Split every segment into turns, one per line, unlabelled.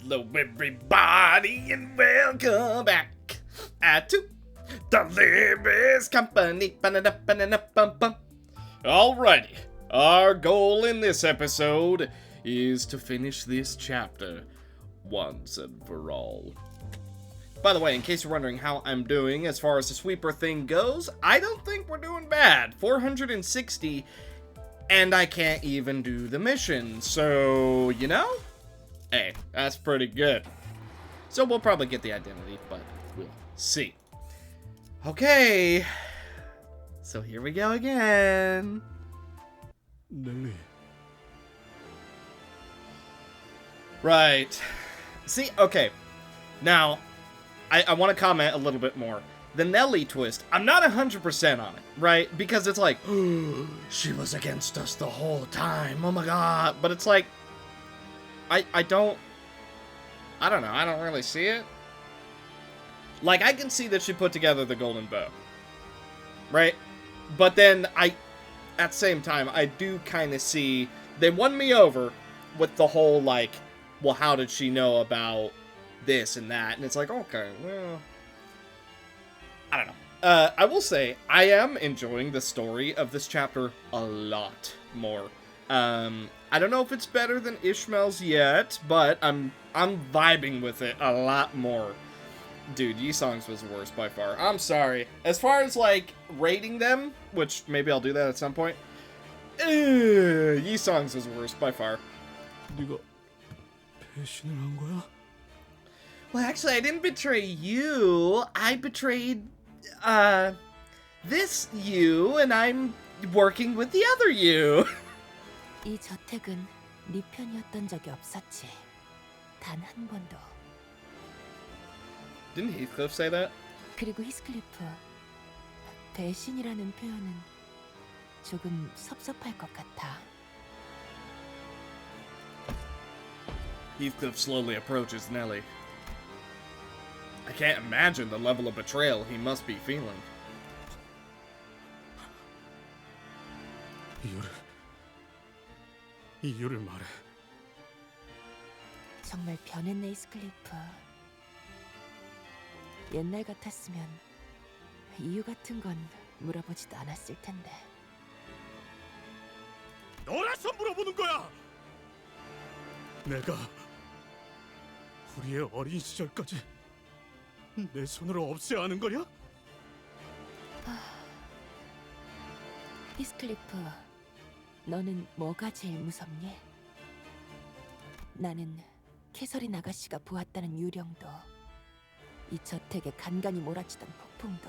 Hello everybody and welcome back to the Limbus Company. Alrighty, our goal in this episode is to finish this chapter once and for all. By the way, in case you're wondering how I'm doing as far as the sweeper thing goes, I don't think we're doing bad. 460, and I can't even do the mission, so, you know? Hey, that's pretty good. So we'll probably get the identity, but we'll see. Okay. So here we go again.
Nelly.
Right. See, okay. Now, I want to comment a little bit more. The Nelly twist, I'm not 100% on it, right? Because it's like, she was against us the whole time, oh my god. But it's like, I don't know, I don't really see it. Like, I can see that she put together the golden bow, right? But then at the same time, I do kind of see, they won me over with the whole, like, well, how did she know about this and that? And it's like, okay, well, I don't know. I will say, I am enjoying the story of this chapter a lot more. I don't know if it's better than Ishmael's yet, but I'm vibing with it a lot more. Dude, Yi-Song's was the worst by far. I'm sorry. As far as, like, rating them, which maybe I'll do that at some point, Yi-Song's was worst by far.
네가 배신을 한 거야?
Well, actually, I didn't betray you. I betrayed, this you, and I'm working with the other you.
이 저택은 네 편이었던 적이 없었지. 단 한 번도.
Didn't Heathcliff say that?
그리고 히스클리프, 배신이라는 표현은 조금 섭섭할 것 같아.
Heathcliff slowly approaches Nelly. I can't imagine the level of betrayal he must be feeling.
이유를 말해.
정말 변했네, 히스클리프. 옛날 같았으면 이유 같은 건 물어보지도 않았을 텐데.
너라서 물어보는 거야. 내가 우리의 어린 시절까지 내 손으로 없애야 하는 거냐?
히스클리프, 너는 뭐가 제일 무섭니? 나는 캐서린 아가씨가 보았다는 유령도, 이 저택에 간간히 몰아치던 폭풍도,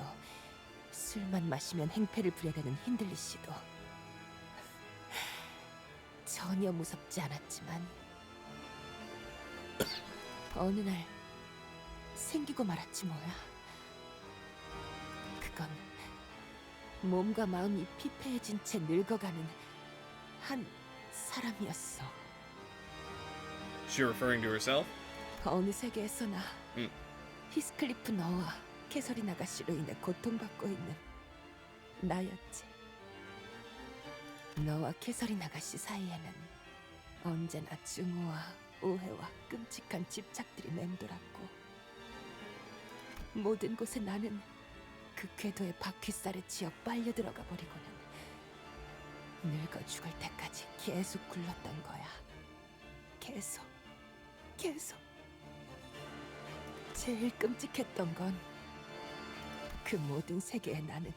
술만 마시면 행패를 부려대는 힌들리 씨도 전혀 무섭지 않았지만 어느 날 생기고 말았지 뭐야. 그건 몸과 마음이 피폐해진 채 늙어가는 한 사람이었어.
She referring to herself?
어느 세계에서나
응.
히스클리프 너와 캐서린 아가씨로 인해 고통받고 있는 나였지. 너와 캐서린 아가씨 사이에는 언제나 증오와 오해와 끔찍한 집착들이 맴돌았고, 모든 곳에 나는 그 궤도의 바퀴살에 치여 빨려 들어가 버리고는 늙어 죽을 때까지 계속 굴렀던 거야. 계속. 제일 끔찍했던 건 그 모든 세계에 나는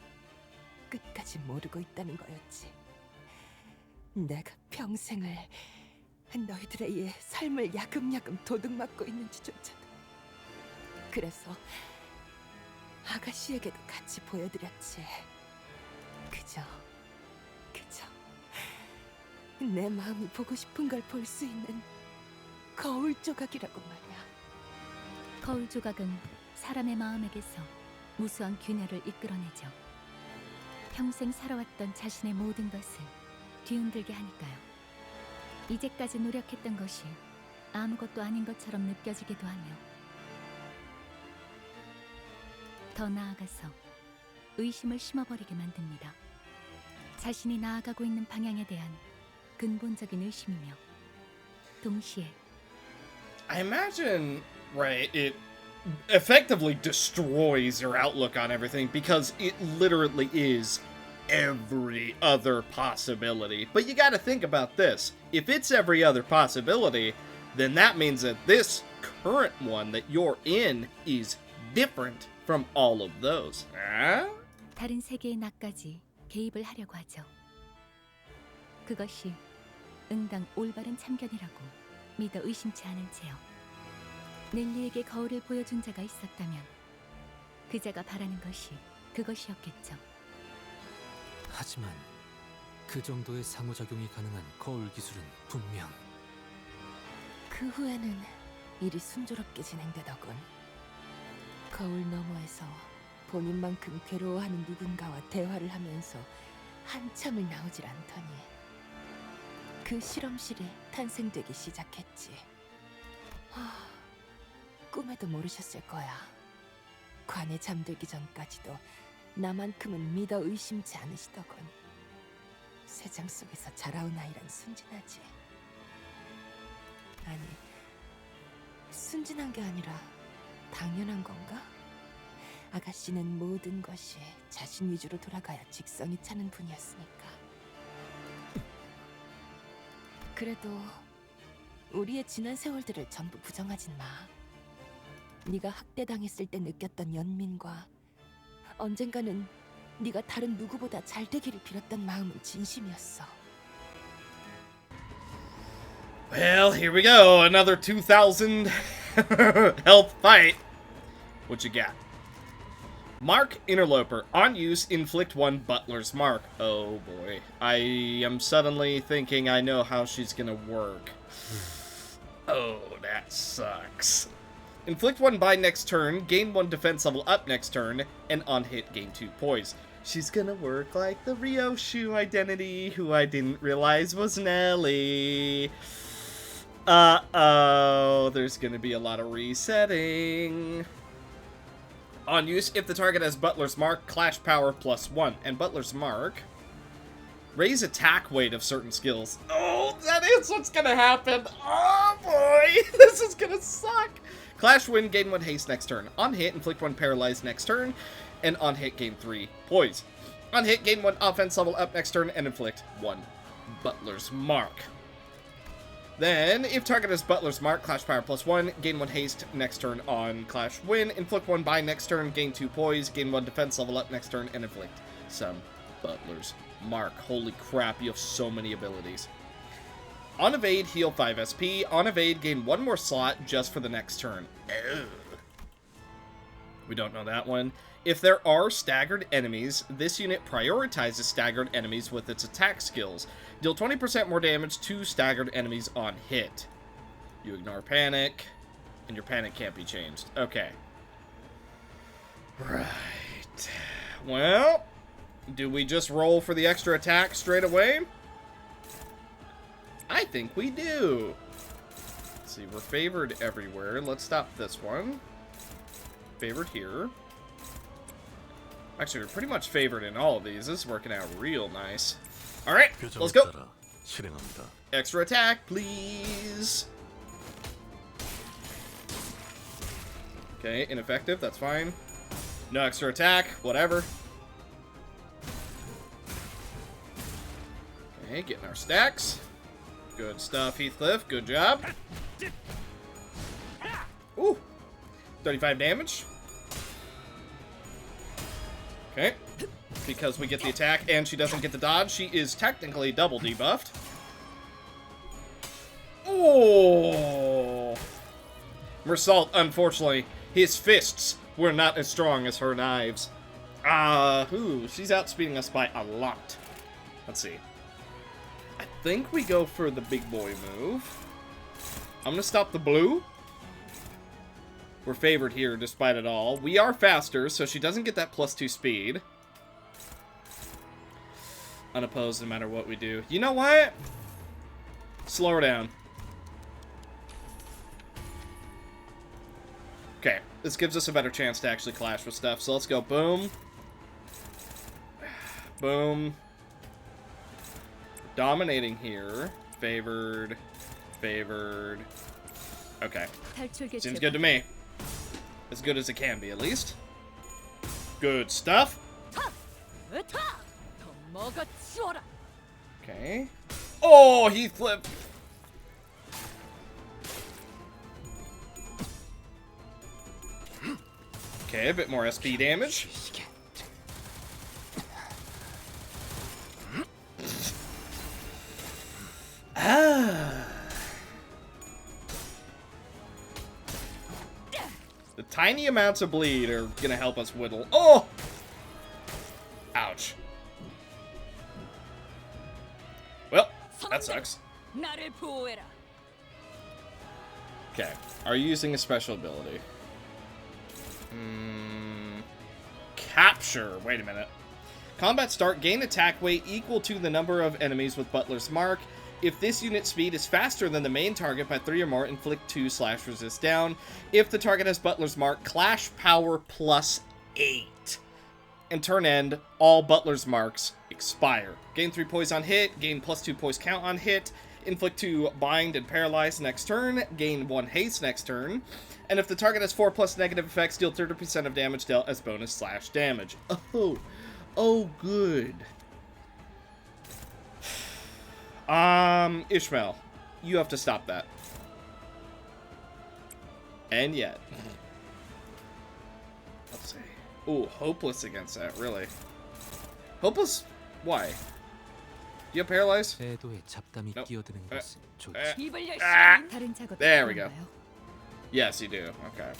끝까지 모르고 있다는 거였지. 내가 평생을 너희들에 의해 삶을 야금야금 도둑맞고 있는지조차도. 그래서 아가씨에게도 같이 보여드렸지. 그저 내 마음이 보고 싶은 걸 볼 수 있는 거울 조각이라고 말이야.
거울 조각은 사람의 마음에게서 무수한 균열을 이끌어내죠. 평생 살아왔던 자신의 모든 것을 뒤흔들게 하니까요. 이제까지 노력했던 것이 아무것도 아닌 것처럼 느껴지기도 하며, 더 나아가서 의심을 심어버리게 만듭니다. 자신이 나아가고 있는 방향에 대한 근본적인 의심이며, 동시에
I imagine, right, it effectively destroys your outlook on everything because it literally is every other possibility. But you gotta think about this. If it's every other possibility, then that means that this current one that you're in is different from all of those. Huh?
다른 세계의 나까지 개입을 하려고 하죠. 그것이 응당 올바른 참견이라고 믿어 의심치 않은 채요. 넬리에게 거울을 보여준 자가 있었다면 그 자가 바라는 것이 그것이었겠죠.
하지만 그 정도의 상호작용이 가능한 거울 기술은 분명
그 후에는 일이 순조롭게 진행되더군. 거울 너머에서 본인만큼 괴로워하는 누군가와 대화를 하면서 한참을 나오질 않더니 그 실험실이 탄생되기 시작했지. 꿈에도 모르셨을 거야. 관에 잠들기 전까지도 나만큼은 믿어 의심치 않으시더군. 세상 속에서 자라온 아이란 순진하지. 아니, 순진한 게 아니라 당연한 건가? 아가씨는 모든 것이 자신 위주로 돌아가야 직성이 차는 분이었으니까. 그래도 우리의 지난 세월들을 전부 부정하진 마. 네가 학대당했을 때 느꼈던 연민과 언젠가는 네가 다른 누구보다 잘 되기를 빌었던 마음은 진심이었어.
Well, here we go. Another 2,000 health fight. What you got? Mark Interloper. On use, inflict 1 Butler's Mark. Oh boy. I am suddenly thinking I know how she's gonna work. Oh, that sucks. Inflict 1 by next turn, gain 1 defense level up next turn, and on hit gain 2 poise. She's gonna work like the Ryoshu identity, who I didn't realize was Nelly. Uh-oh, there's gonna be a lot of resetting. On use, if the target has Butler's Mark, Clash Power +1. And Butler's Mark, raise attack weight of certain skills. Oh, that is what's gonna happen. Oh boy, this is gonna suck. Clash Wind, gain 1 haste next turn. On hit, inflict 1 paralyze next turn. And on hit, gain 3 poise. On hit, gain 1 offense level up next turn and inflict 1 Butler's Mark. Then, if target has Butler's Mark, Clash Power +1, gain 1 haste next turn on Clash Win, inflict 1 by next turn, gain 2 poise, gain 1 defense level up next turn, and inflict some Butler's Mark. Holy crap, you have so many abilities. On evade, heal 5 SP. On evade, gain 1 more slot just for the next turn. Ugh. We don't know that one. If there are staggered enemies, this unit prioritizes staggered enemies with its attack skills. Deal 20% more damage to staggered enemies on hit. You ignore panic, and your panic can't be changed. Okay. Right. Well, do we just roll for the extra attack straight away? I think we do. Let's see, we're favored everywhere. Let's stop this one. Favored here. Actually, we're pretty much favored in all of these. This is working out real nice. Alright, let's go. Extra attack, please. Okay, ineffective, that's fine. No extra attack, whatever. Okay, getting our stacks. Good stuff, Heathcliff, good job. Ooh, 35 damage. Okay, because we get the attack and she doesn't get the dodge, she is technically double debuffed. Oh! Mersault, unfortunately, his fists were not as strong as her knives. Ooh, she's outspeeding us by a lot. Let's see. I think we go for the big boy move. I'm gonna stop the blue. We're favored here despite it all. We are faster, so she doesn't get that +2 speed. Unopposed no matter what we do. You know what? Slow her down. Okay, this gives us a better chance to actually clash with stuff. So let's go boom. Boom. Dominating here. Favored. Favored. Okay.
탈출 개체
Seems good to me. As good as it can be, at least. Good stuff.
으타! 더 먹어치워라.
Okay. Oh, he flipped. Okay, a bit more SP damage. Ah. The tiny amounts of bleed are gonna help us whittle. Oh! Ouch. Well, that sucks.
나를 보호해라.
Okay. Are you using a special ability? Capture. Wait a minute. Combat start. Gain attack weight equal to the number of enemies with Butler's Mark. If this unit's speed is faster than the main target by 3 or more, inflict 2/resist down. If the target has Butler's Mark, clash power +8. And turn end, all Butler's Marks expire. Gain 3 poise on hit, gain +2 poise count on hit, inflict 2 bind and paralyze next turn, gain 1 haste next turn, and if the target has 4+ negative effects, deal 30% of damage dealt as bonus /damage. Oh, good. Ishmael, you have to stop that. And yet. Let's see. Ooh, hopeless against that, really. Hopeless? Why? Do you have paralyzed?
궤도에 잡담이
Nope.
끼어드는 것은 좋지.
입을 열심히.
다른 작업
There we go.
필요한가요?
Yes, you do. Okay.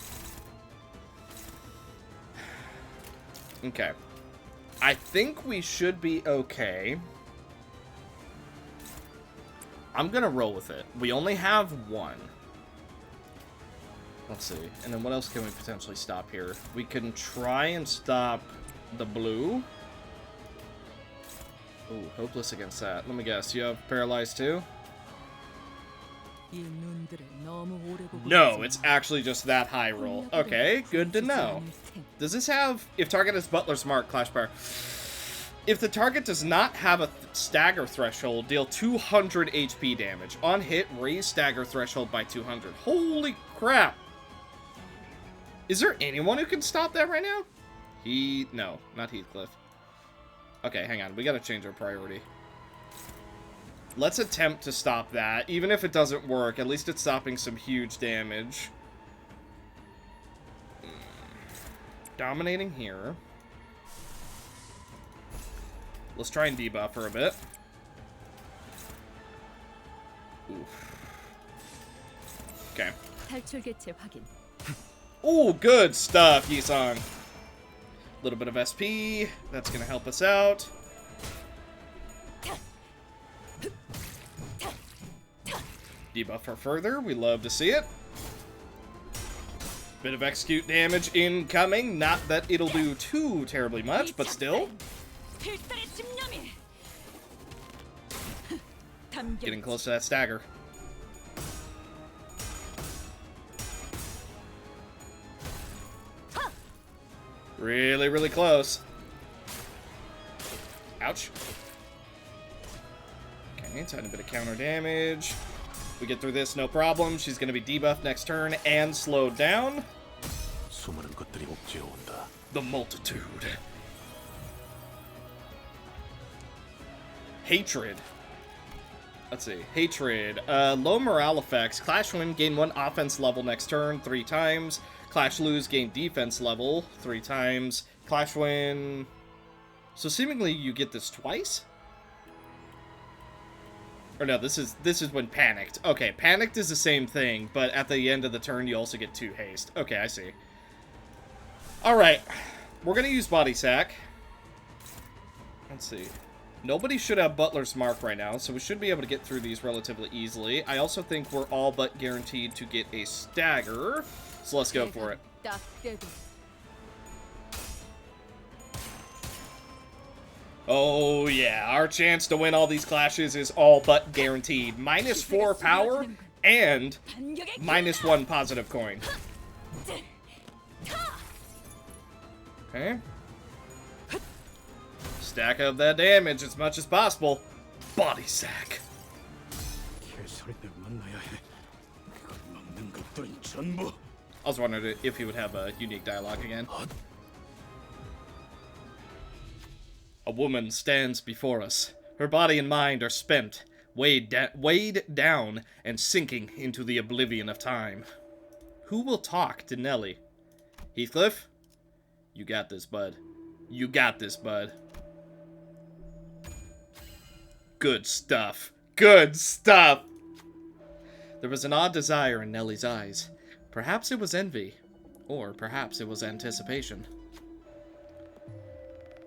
Okay. I think we should be okay. I'm gonna roll with it. We only have 1. Let's see. And then what else can we potentially stop here? We can try and stop the blue. Ooh, hopeless against that. Let me guess. You have paralyzed too?
이 눈들을 너무 오래 보고
No,
있지
it's
마.
actually just that high roll. Okay, good to know. Does this have... If target has Butler's Mark, Clash Power... If the target does not have a stagger threshold, deal 200 HP damage. On hit, raise stagger threshold by 200. Holy crap! Is there anyone who can stop that right now? No, not Heathcliff. Okay, hang on. We gotta change our priority. Let's attempt to stop that. Even if it doesn't work, at least it's stopping some huge damage. Dominating here. Let's try and debuff her a bit. Oof. Okay.
탈출 개체 확인.
Ooh, good stuff, Yisong. A little bit of SP. That's gonna help us out. Debuff her further. We love to see it. Bit of execute damage incoming. Not that it'll do too terribly much, but still.
필살의 집념이. 담겨.
Getting close to that stagger. Really, really close. Ouch. Okay, tiny bit of counter damage. We get through this, no problem. She's going to be debuffed next turn and slowed down.
수많은 것들이 옥죄어 온다.
The multitude. Hatred. Let's see. Hatred. Low morale effects. Clash win, gain 1 offense level next turn 3 times. Clash lose, gain defense level 3 times. Clash win. So seemingly you get this twice? Or no, this is when panicked. Okay, panicked is the same thing, but at the end of the turn you also get 2 haste. Okay, I see. Alright. We're gonna use Body Sack. Let's see. Nobody should have Butler's Mark right now, so we should be able to get through these relatively easily. I also think we're all but guaranteed to get a stagger, so let's go for it.
딱 대고.
Oh yeah, our chance to win all these clashes is all but guaranteed. -4 power and
반격의
-1 positive coin. Okay. Stack up that damage as much as possible. Body sack.
개소리들 만나야 해. 그걸 막는 것. 전부
I was wondering if he would have a unique dialogue again. A woman stands before us. Her body and mind are spent, weighed down, and sinking into the oblivion of time. Who will talk to Nellie? Heathcliff? You got this, bud. You got this, bud. Good stuff. Good stuff! There was an odd desire in Nellie's eyes. Perhaps it was envy, or perhaps it was anticipation.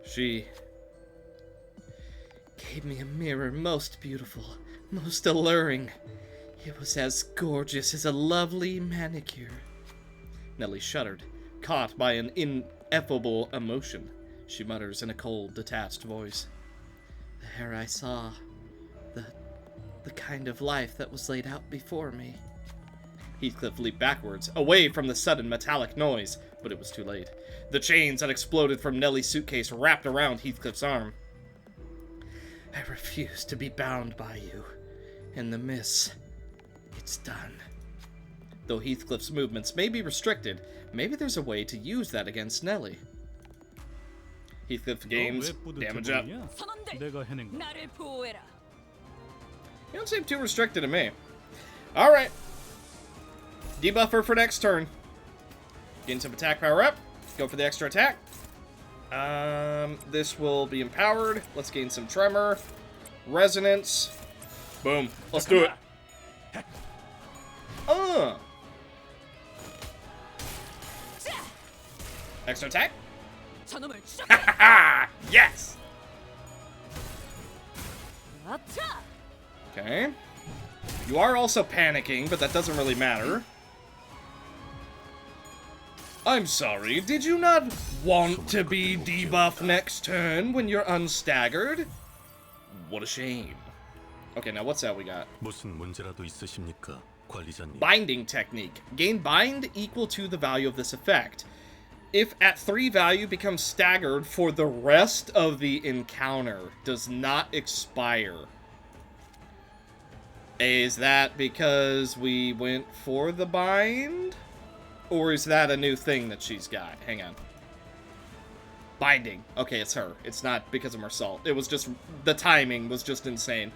She gave me a mirror most beautiful, most alluring. It was as gorgeous as a lovely manicure. Nellie shuddered, caught by an ineffable emotion. She mutters in a cold, detached voice. There I saw the kind of life that was laid out before me. Heathcliff leaped backwards, away from the sudden metallic noise, but it was too late. The chains that exploded from Nellie's suitcase wrapped around Heathcliff's arm. I refuse to be bound by you. In the miss, it's done. Though Heathcliff's movements may be restricted, maybe there's a way to use that against Nellie. Heathcliff gains damage up. You
내가 해낸 거.
나를 보호해라.
don't seem too restricted to me. Alright. Debuffer for next turn. Gain some attack power up. Go for the extra attack. This will be empowered. Let's gain some tremor. Resonance. Boom. Let's do it. Extra attack.
저놈을 쭉.
Yes! Okay. You are also panicking, but that doesn't really matter. I'm sorry, did you not want to be debuffed next turn when you're unstaggered? What a shame. Okay, now what's that we got?
무슨 문제라도 있으십니까, 관리자님?
Binding technique. Gain bind equal to the value of this effect. If at 3 value becomes staggered for the rest of the encounter, does not expire. Is that because we went for the bind? Or is that a new thing that she's got? Hang on. Binding. Okay, it's her. It's not because of Marcel. It was just, the timing was just insane.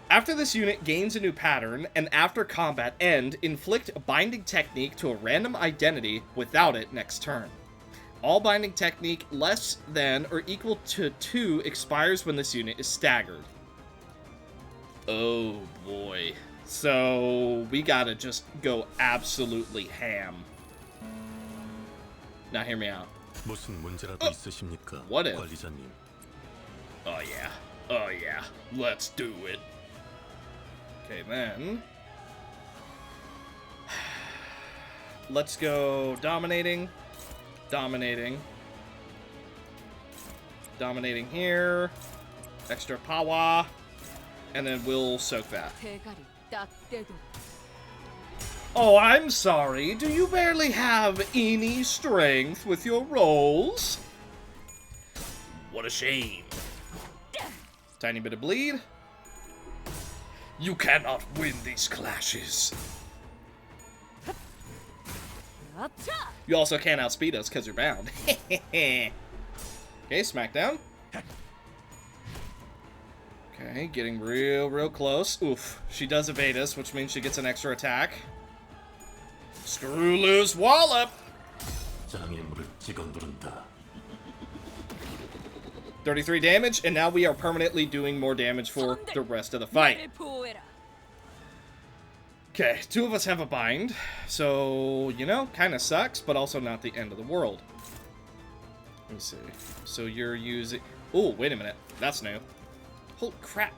After this unit gains a new pattern, and after combat end, inflict a binding technique to a random identity without it next turn. All binding technique less than or equal to 2 expires when this unit is staggered. Oh boy. So, we gotta just go absolutely ham. Now hear me out.
무슨 문제라도 있으십니까,
What if?
관리자님?
Oh yeah. Oh yeah. Let's do it. Okay, then. Let's go dominating. Dominating. Dominating here. Extra power. And then we'll soak that.
대가리 딱 떼도.
Oh, I'm sorry. Do you barely have any strength with your rolls? What a shame. Tiny bit of bleed. You cannot win these clashes. You also can't outspeed us because you're bound. Okay, smackdown. Okay, getting real close. Oof. She does evade us, which means she gets an extra attack. Screw loose wallop! 33 damage, and now we are permanently doing more damage for the rest of the fight.
나를 보호해라.
Okay, 2 of us have a bind, so, you know, kind of sucks, but also not the end of the world. Let me see. So you're using... Oh, wait a minute. That's new. Holy crap.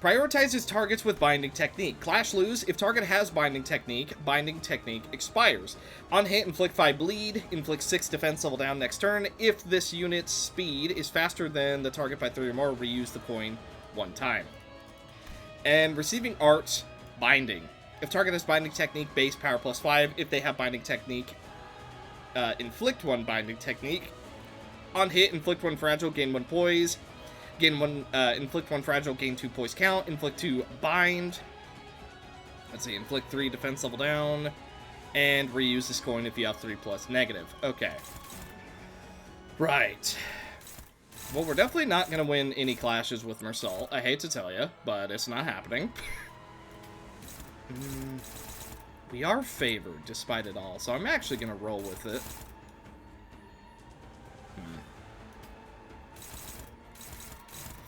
Prioritizes targets with binding technique. Clash lose. If target has binding technique expires. On hit, inflict 5 bleed. Inflict 6 defense level down next turn. If this unit's speed is faster than the target by 3 or more, reuse the coin 1 time. And receiving art, binding. If target has binding technique, base power plus 5. If they have binding technique, inflict 1 binding technique. On hit, inflict 1 fragile, gain 1 poise. Gain 1, inflict 1 fragile, gain 2 poise count. Inflict 2 bind. Let's see, inflict 3 defense level down, and reuse this coin if you have 3 plus negative. Okay. Right. Well, we're definitely not going to win any clashes with Mersault. I hate to tell you, but it's not happening. We are favored, despite it all, so I'm actually going to roll with it.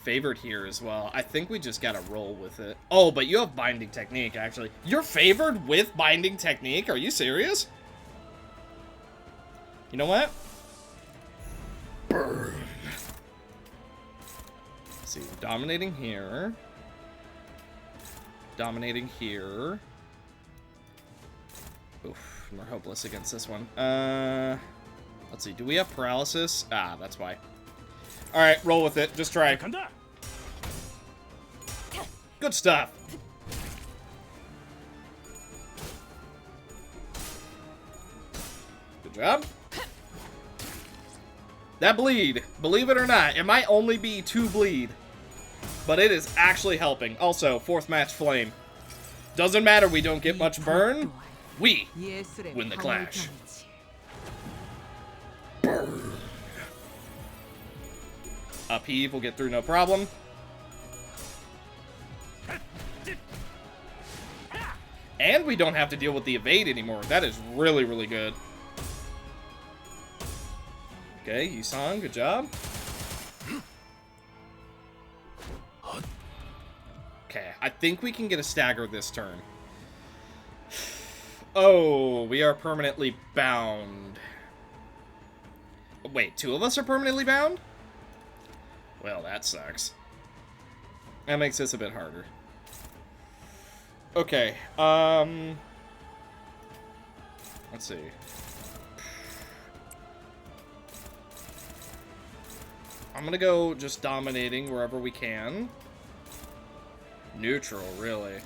Favored here as well. I think we just gotta roll with it. Oh, but you have Binding Technique, actually. You're favored with Binding Technique? Are you serious? You know what? Burn. Let's see, we're dominating here. Dominating here. Oof, we're hopeless against this one. Let's see, do we have paralysis? Ah, that's why. Alright, roll with it. Just try. Good stuff. Good job. That bleed, believe it or not, it might only be 2 bleed, but it is actually helping. Also, 4th match flame. Doesn't matter we don't get much burn. We win the clash. Burn. Upheave will get through no problem. And we don't have to deal with the evade anymore. That is really, really good. Okay, Yusong, good job. Okay, I think we can get a stagger this turn. Oh, we are permanently bound. Wait, 2 of us are permanently bound? Well, that sucks. That makes this a bit harder. Okay, let's see. I'm gonna go just dominating wherever we can. Neutral, really.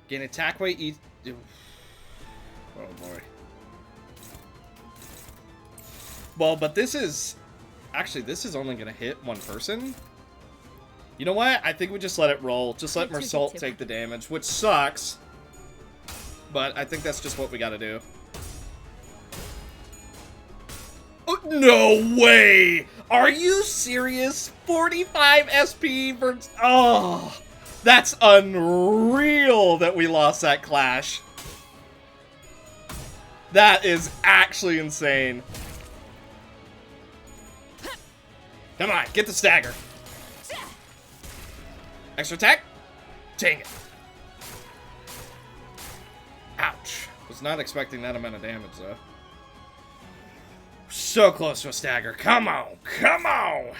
Gain attack weight each... Oh boy. Well, but this is... Actually, this is only gonna hit 1 person. You know what? I think we just let it roll. Just let Mersault take the damage, which sucks. But I think that's just what we gotta do. Oh, no way! Are you serious? 45 SP versus... Oh! That's unreal that we lost that clash. That is actually insane. Come on, get the stagger. Extra attack? Dang it. Ouch. Was not expecting that amount of damage, though. So close to a stagger. Come on. Come on.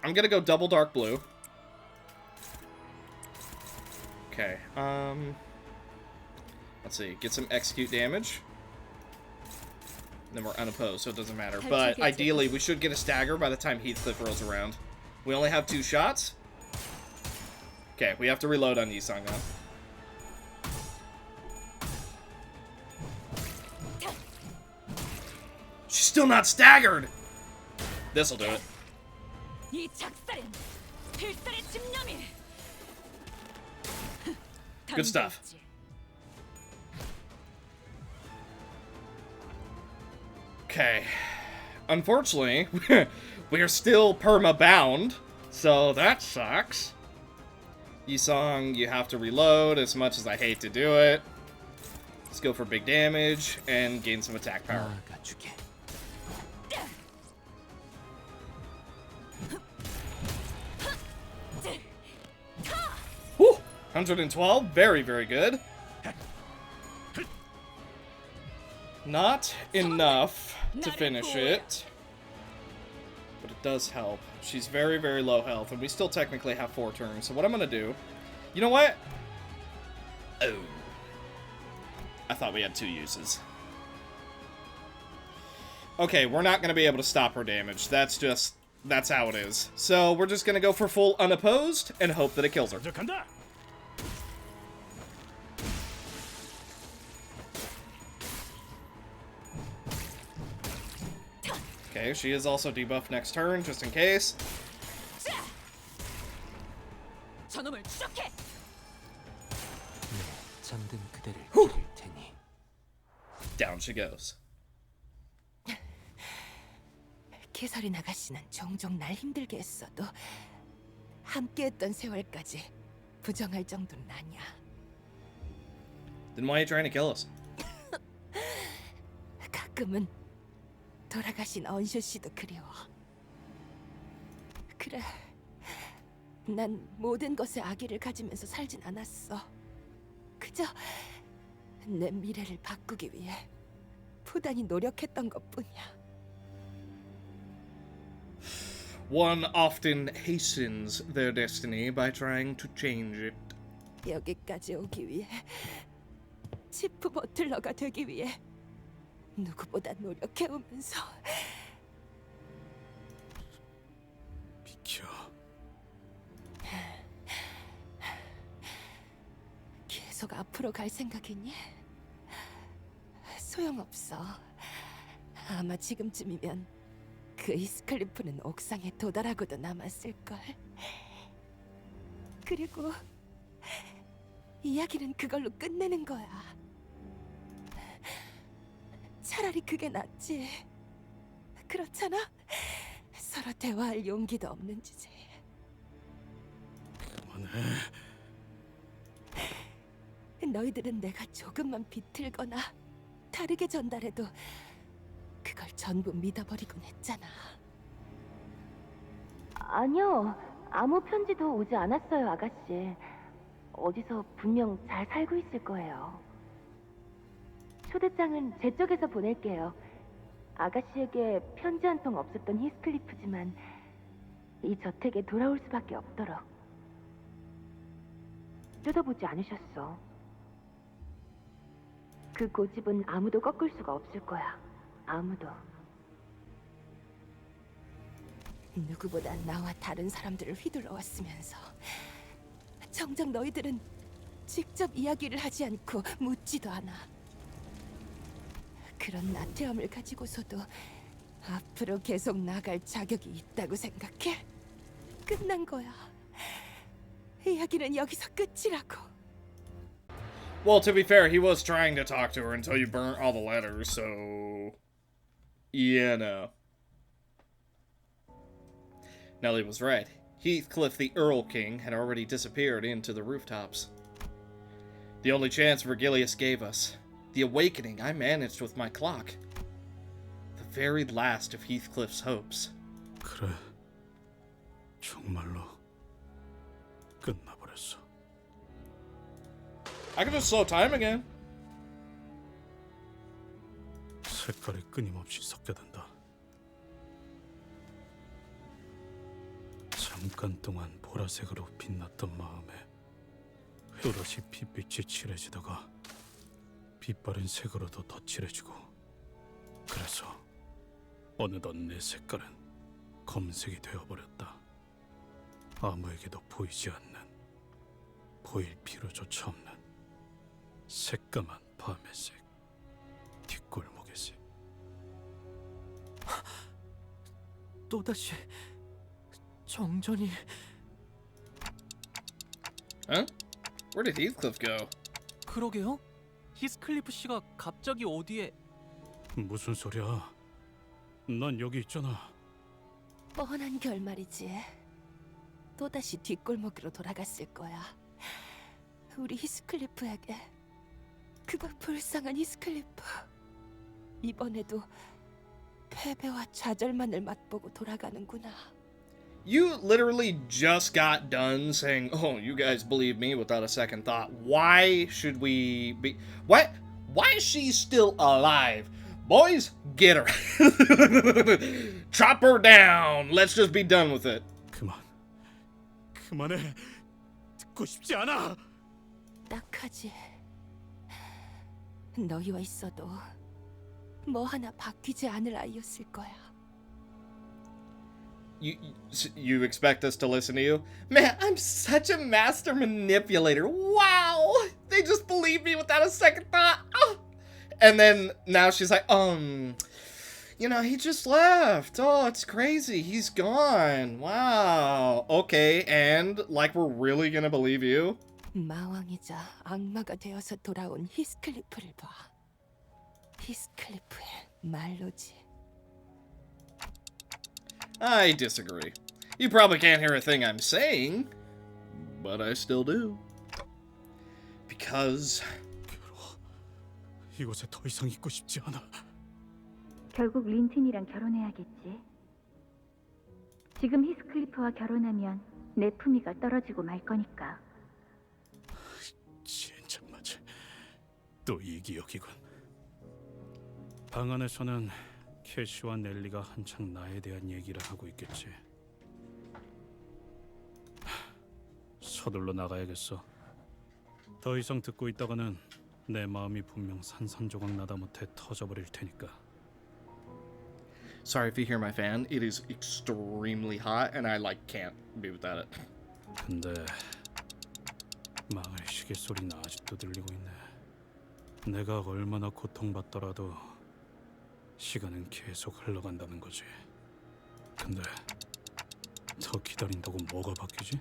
I'm gonna go double dark blue. Okay. Let's see. Get some execute damage. Then we're unopposed, so it doesn't matter. But ideally, we should get a stagger by the time Heathcliff rolls around. We only have 2 shots. Okay, we have to reload on Yusong now. She's still not staggered! This'll do it. Good stuff. Okay. Unfortunately, we are still perma-bound, so that sucks. Yusong, you have to reload as much as I hate to do it. Let's go for big damage and gain some attack power. Whew! 112, very, very good. Not enough to finish it, but it does help. She's very, very low health, and we still technically have 4 turns. So what I'm gonna do... You know what? Oh. I thought we had 2 uses. Okay, we're not gonna be able to stop her damage. That's how it is. So we're just gonna go for full unopposed and hope that it kills her. Okay, she is also debuffed next turn, just in case.
잠든 그대를 기를 테니.
Down she goes.
캐서린 아가씨는 종종 날 힘들게 했어도 함께했던 세월까지 부정할 정도는 아니야.
Then why are you trying to kill us?
가끔은 돌아가신 언쇼 씨도 그리워. 그래, 난 모든 것에 악의를 가지면서 살진 않았어. 그저 내 미래를 바꾸기 위해 부단히 노력했던 것뿐이야.
One often hastens their destiny by trying to change it.
여기까지 오기 위해, 치프 버틀러가 되기 위해 누구보다 노력해오면서
비켜.
계속 앞으로 갈 생각이니? 소용없어. 아마 지금쯤이면 그 히스클리프는 옥상에 도달하고도 남았을걸. 그리고 이야기는 그걸로 끝내는 거야. 차라리 그게 낫지. 그렇잖아? 서로 대화할 용기도 없는 주제에.
그만해.
너희들은 내가 조금만 비틀거나 다르게 전달해도 그걸 전부 믿어버리곤 했잖아.
아니요. 아무 편지도 오지 않았어요, 아가씨. 어디서 분명 잘 살고 있을 거예요. 초대장은 제 쪽에서 보낼게요. 아가씨에게 편지 한 통 없었던 히스클리프지만 이 저택에 돌아올 수밖에 없도록. 뜯어보지 않으셨어. 그 고집은 아무도 꺾을 수가 없을 거야. 아무도.
누구보다 나와 다른 사람들을 휘둘러 왔으면서 정작 너희들은 직접 이야기를 하지 않고 묻지도 않아. 그런 나태함을 가지고서도 앞으로 계속 나갈 자격이 있다고 생각해? 끝난 거야. 이야기는 여기서 끝이라고.
Well, to be fair, he was trying to talk to her until you burnt all the letters, so... Yeah, no. Nellie was right. Heathcliff the Earl King had already disappeared into the rooftops. The only chance Virgilius gave us, the awakening I managed with my clock. The very last of Heathcliff's hopes.
그래. 정말로 끝나버렸어.
I could just slow time again.
색깔이 끊임없이 섞여든다. 잠깐 동안 보라색으로 빛났던 마음에 또다시 빛빛이 칠해지다가 빛바랜 색으로도 더 칠해지고, 그래서 어느덧 내 색깔은 검색이 되어버렸다. 아무에게도 보이지 않는, 보일 필요조차 없는 새까만 밤의 색, 뒷골목의 색. 또다시 정전이.
Huh? Where did Heathcliff go?
그러게요. 히스클리프 씨가 갑자기 어디에...
무슨 소리야? 난 여기 있잖아.
뻔한 결말이지. 또다시 뒷골목으로 돌아갔을 거야. 우리 히스클리프에게. 그거 불쌍한 히스클리프. 이번에도 패배와 좌절만을 맛보고 돌아가는구나.
You literally just got done saying, oh, you guys believe me without a second thought. Why should we be... What? Why is she still alive? Boys, get her. Chop her down. Let's just be done with it.
그만해. 듣고 싶지 않아.
딱하지. 너희와 있어도 뭐 하나 바뀌지 않을 아이였을 거야.
You expect us to listen to you? Man, I'm such a master manipulator. Wow! They just believe me without a second thought. Oh. And then now she's like, you know, he just left. Oh, it's crazy. He's gone. Wow. Okay, and like we're really gonna believe you?
마왕이자 악마가 되어서 돌아온 히스클리프를 봐. 히스클리프의 말로지.
I disagree. You probably can't hear a thing I'm saying, but I still do. Because
이곳에 더 이상 있고 싶지 않아.
결국 린튼이랑 결혼해야겠지. 지금 히스클리프와 결혼하면 내 품위가 떨어지고 말 거니까.
진정마지. 또 이기적이군. 방 안에서는 캐시와 넬리가 한창 나에 대한 얘기를 하고 있겠지. 서둘러 나가야겠어. 더 이상 듣고 있다가는 내 마음이 분명 산산조각 나다 못해 터져버릴 테니까.
sorry if you hear my fan. It is extremely hot, and I can't be without it.
근데 망할 시계 소리는 아직도 들리고 있네. 내가 얼마나 고통받더라도 시간은 계속 흘러간다는 거지. 근데 더 기다린다고 뭐가 바뀌지?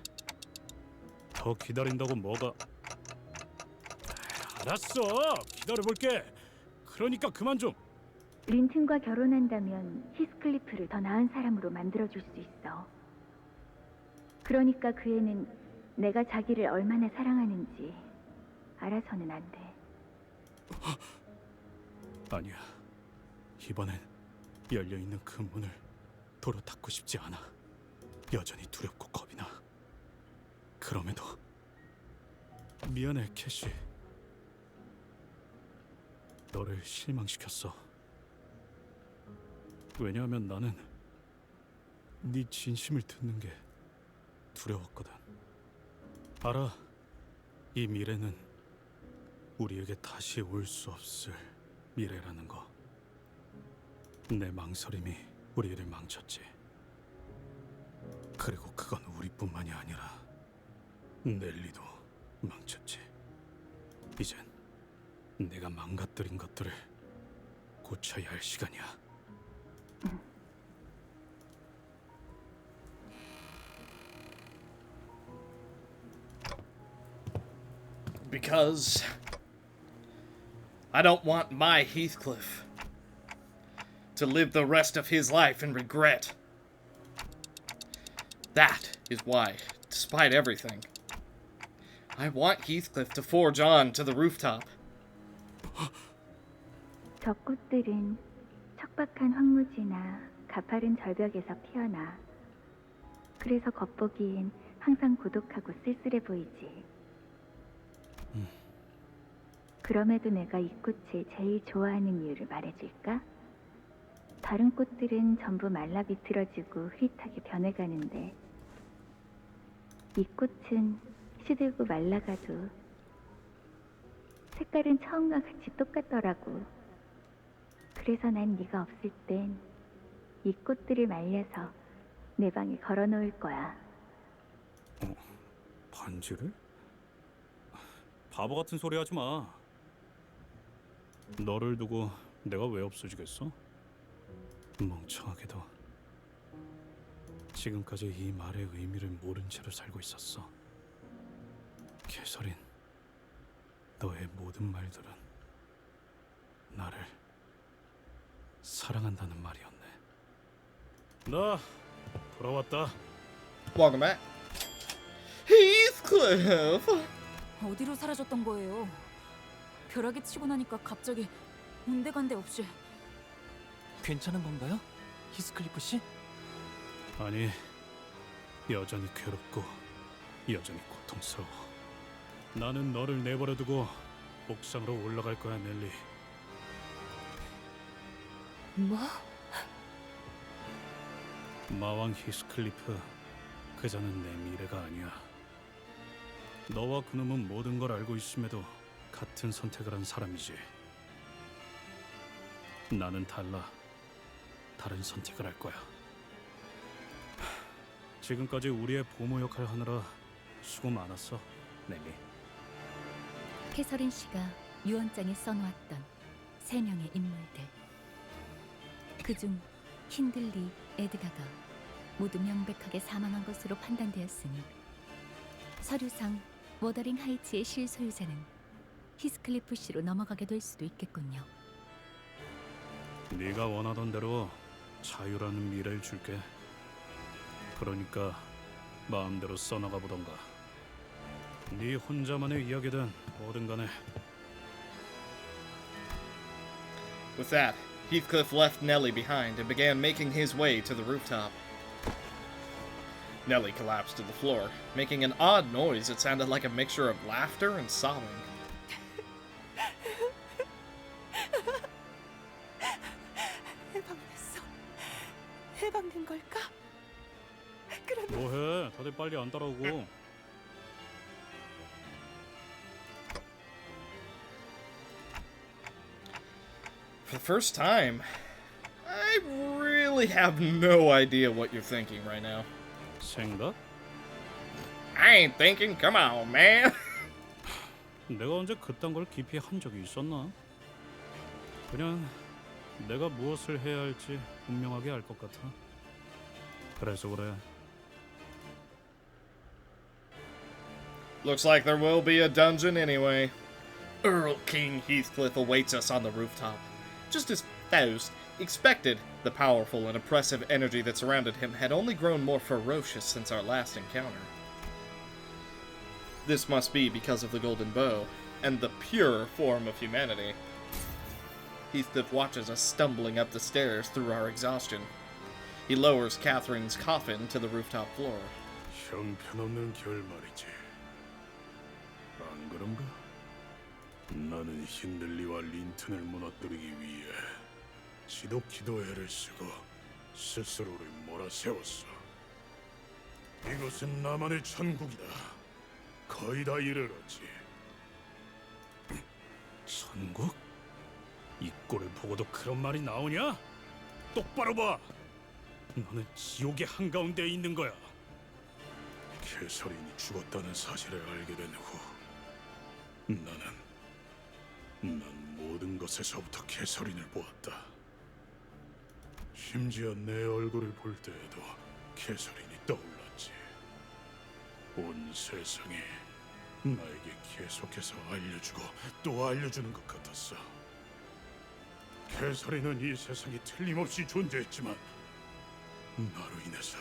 더 기다린다고 뭐가... 알았어! 기다려볼게! 그러니까 그만 좀!
린튼과 결혼한다면 히스클리프를 더 나은 사람으로 만들어줄 수 있어. 그러니까 그 애는 내가 자기를 얼마나 사랑하는지 알아서는 안 돼.
아니야. 이번엔 열려있는 그 문을 도로 닫고 싶지 않아. 여전히 두렵고 겁이 나. 그럼에도 미안해, 캐시. 너를 실망시켰어. 왜냐하면 나는 네 진심을 듣는 게 두려웠거든. 알아. 이 미래는 우리에게 다시 올 수 없을 미래라는 거. 내 망설임이 우리를 망쳤지. 그리고 그건 우리뿐만이 아니라 넬리도 망쳤지. 이젠 내가 망가뜨린 것들을 고쳐야 할 시간이야.
Because I don't want my Heathcliff to live the rest of his life in regret. That is why, despite everything, I want Heathcliff to forge on to the rooftop.
저 꽃들은 척박한 황무지나 가파른 절벽에서 피어나. 그래서 겉보기엔 항상 고독하고 쓸쓸해 보이지. 그럼에도 내가 이 꽃을 제일 좋아하는 이유를 말해줄까? 다른 꽃들은 전부 말라 비틀어지고 흐릿하게 변해가는데 이 꽃은 시들고 말라가도 색깔은 처음과 같이 똑같더라고. 그래서 난 네가 없을 땐 이 꽃들을 말려서 내 방에 걸어놓을 거야.
반지를? 바보 같은 소리 하지 마. 너를 두고 내가 왜 없어지겠어? 멍청하게도 지금까지 이 말의 의미를 모른 채로 살고 있었어. 캐서린, 너의 모든 말들은 나를 사랑한다는 말이었네. 나 돌아왔다.
Welcome back. Heathcliff!
어디로 사라졌던 거예요? 벼락이 치고 나니까 갑자기 온데간데 없이.
괜찮은 건가요? 히스클리프 씨?
아니, 여전히 괴롭고 여전히 고통스러워. 나는 너를 내버려두고 옥상으로 올라갈 거야, 넬리.
뭐?
마왕 히스클리프, 그자는 내 미래가 아니야. 너와 그놈은 모든 걸 알고 있음에도 같은 선택을 한 사람이지. 나는 달라. 다른 선택을 할 거야. 지금까지 우리의 보모 역할을 하느라 수고 많았어, 넬리.
캐서린 씨가 유언장에 써놓았던 3명의 인물들. 그중 힌들리, 에드가가 모두 명백하게 사망한 것으로 판단되었으니 서류상 워더링 하이츠의 실소유자는 히스클리프 씨로 넘어가게 될 수도 있겠군요.
네가 원하던 대로 자유라는 미래를 줄게. 그러니까 마음대로 써나가 보던가. 네 혼자만의 이야기든 뭐든 간에.
With that, Heathcliff left Nellie behind and began making his way to the rooftop. Nellie collapsed to the floor, making an odd noise that sounded like a mixture of laughter and sobbing.
해방됐어. 해방된 걸까?
뭐해? 다들 빨리 안 따라오고.
For the first time, I really have no idea what you're thinking right now.
생각?
I ain't thinking, come on, man.
내가 언제 그딴 걸 깊이 한 적이 있었나? 그냥 내가 무엇을 해야 할지 분명하게 알 것 같아. 그래서 그래.
Looks like there will be a dungeon anyway. Earl King Heathcliff awaits us on the rooftop. Just as Faust expected, the powerful and oppressive energy that surrounded him had only grown more ferocious since our last encounter. This must be because of the golden bow, and the pure form of humanity. Heathcliff watches us stumbling up the stairs through our exhaustion. He lowers Catherine's coffin to the rooftop floor.
형편없는 결말이지. 안 그런가? 나는 힌들리와 린튼을 무너뜨리기 위해 지독히도 애를 쓰고 스스로를 몰아세웠어. 이것은 나만의 천국이다. 거의 다 이르렀지. 천국? 이 꼴을 보고도 그런 말이 나오냐? 똑바로 봐. 너는 지옥의 한가운데에 있는 거야. 캐서린이 죽었다는 사실을 알게 된 후 난 모든 것에서부터 캐서린을 보았다. 심지어 내 얼굴을 볼 때에도 캐서린이 떠올랐지. 온 세상이 나에게 계속해서 알려주고 또 알려주는 것 같았어. 캐서린은 이 세상에 틀림없이 존재했지만 나로 인해서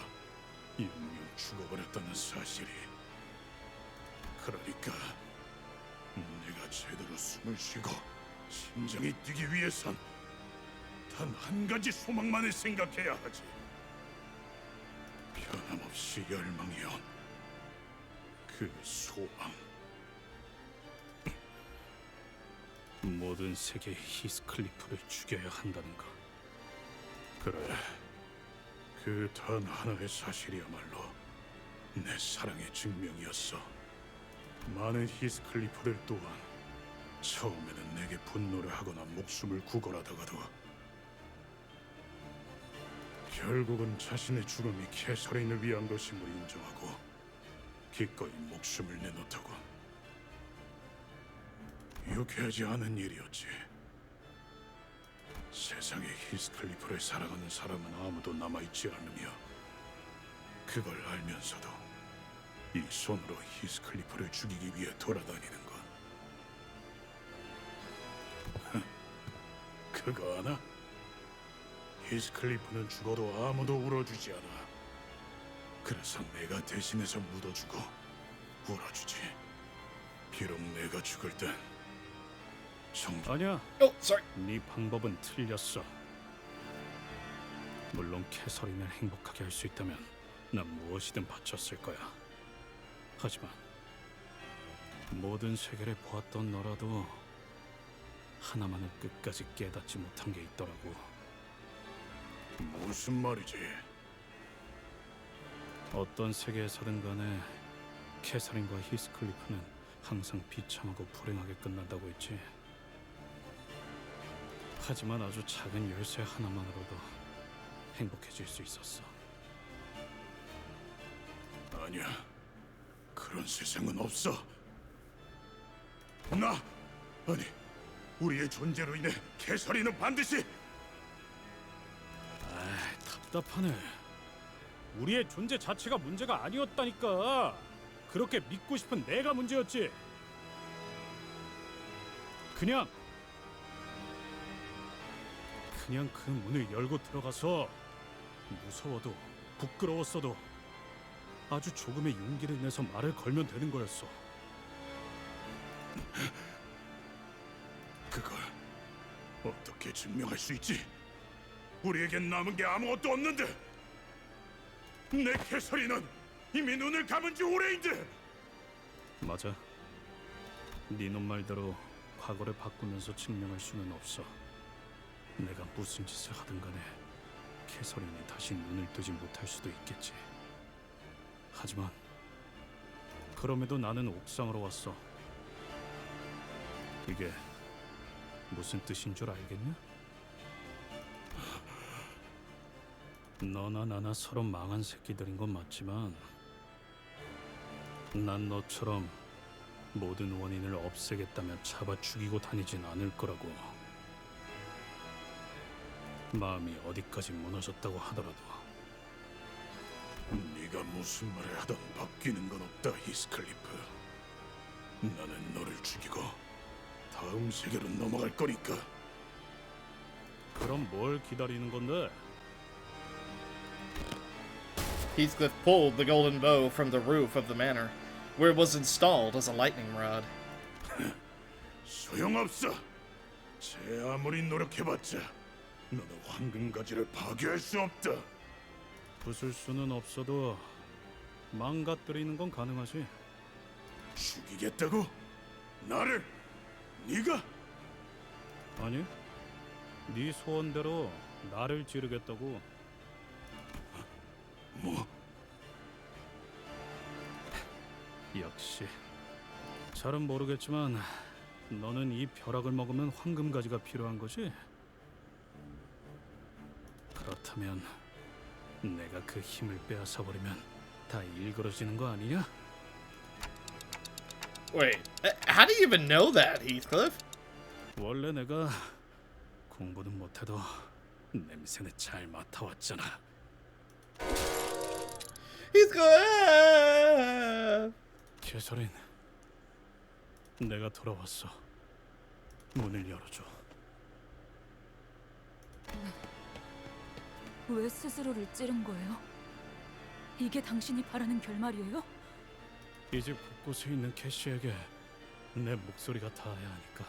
영영 죽어버렸다는 사실이. 그러니까 내가 제대로 숨을 쉬고 심장이 뛰기 위해선 단 한 가지 소망만을 생각해야 하지. 변함없이 열망해온 그 소망. 모든 세계의 히스클리프를 죽여야 한다는 거. 그래, 그 단 하나의 사실이야말로 내 사랑의 증명이었어. 많은 히스클리프들 또한 처음에는 내게 분노를 하거나 목숨을 구걸하다가도 결국은 자신의 죽음이 캐서린을 위한 것임을 인정하고 기꺼이 목숨을 내놓다고. 유쾌하지 않은 일이었지. 세상에 히스클리프를 사랑하는 사람은 아무도 남아있지 않으며 그걸 알면서도 이 손으로 히스클리프를 죽이기 위해 돌아다니는 것. 그거 아나? 히스클리프는 죽어도 아무도 울어주지 않아. 그래서 내가 대신해서 묻어주고 울어주지. 비록 내가 죽을 땐 아니야.
Oh, sorry.
네 방법은 틀렸어. 물론 캐서린을 행복하게 할 수 있다면 난 무엇이든 바쳤을 거야. 하지만 모든 세계를 보았던 너라도 하나만을 끝까지 깨닫지 못한 게 있더라고. 무슨 말이지? 어떤 세계에서든 간에 캐서린과 히스클리프는 항상 비참하고 불행하게 끝난다고 했지. 하지만 아주 작은 열쇠 하나만으로도 행복해질 수 있었어. 아니야, 그런 세상은 없어. 아니, 우리의 존재로 인해 캐서린은 반드시. 답답하네. 우리의 존재 자체가 문제가 아니었다니까. 그렇게 믿고 싶은 내가 문제였지. 그냥 그 문을 열고 들어가서 무서워도 부끄러웠어도 아주 조금의 용기를 내서 말을 걸면 되는 거였어.
그걸 어떻게 증명할 수 있지? 우리에겐 남은 게 아무것도 없는데. 내 캐서린은 이미 눈을 감은 지 오래인데.
맞아. 네 놈 말대로 과거를 바꾸면서 증명할 수는 없어. 내가 무슨 짓을 하든 간에 캐서린이 다시 눈을 뜨지 못할 수도 있겠지. 하지만 그럼에도 나는 옥상으로 왔어. 이게 무슨 뜻인 줄 알겠냐? 너나 나나 서로 망한 새끼들인 건 맞지만 난 너처럼 모든 원인을 없애겠다며 잡아 죽이고 다니진 않을 거라고. 마음이 어디까지 무너졌다고 하더라도.
네가 무슨 말을 하든 바뀌는 건 없다, 히스클리프. 나는 너를 죽이고 다음 세계로 넘어갈 거니까.
그럼 뭘 기다리는 건데?
Heathcliff pulled the golden bow from the roof of the manor, where it was installed as a lightning rod.
소용없어. 제 아무리 노력해봤자 너는 황금가지를 파괴할 수 없다.
부술 수는 없어도 망가뜨리는 건 가능하지.
죽이겠다고? 나를? 네가?
아니, 네 소원대로 나를 찌르겠다고.
뭐?
역시 잘은 모르겠지만 너는 이 벼락을 먹으면 황금가지가 필요한 거지? 그렇다면 내가 그 힘을 빼앗아 버리면 다 일그러지는 거 아니냐?
Wait, how do you even know that, Heathcliff?
원래 내가 공부는 못해도 냄새는 잘 맡아왔잖아.
Heathcliff!
캐서린, 내가 돌아왔어. 문을 열어줘.
왜 스스로를 찌른 거예요? 이게 당신이 바라는 결말이에요?
이 집 곳곳에 있는 캐시에게 내 목소리가 닿아야 하니까.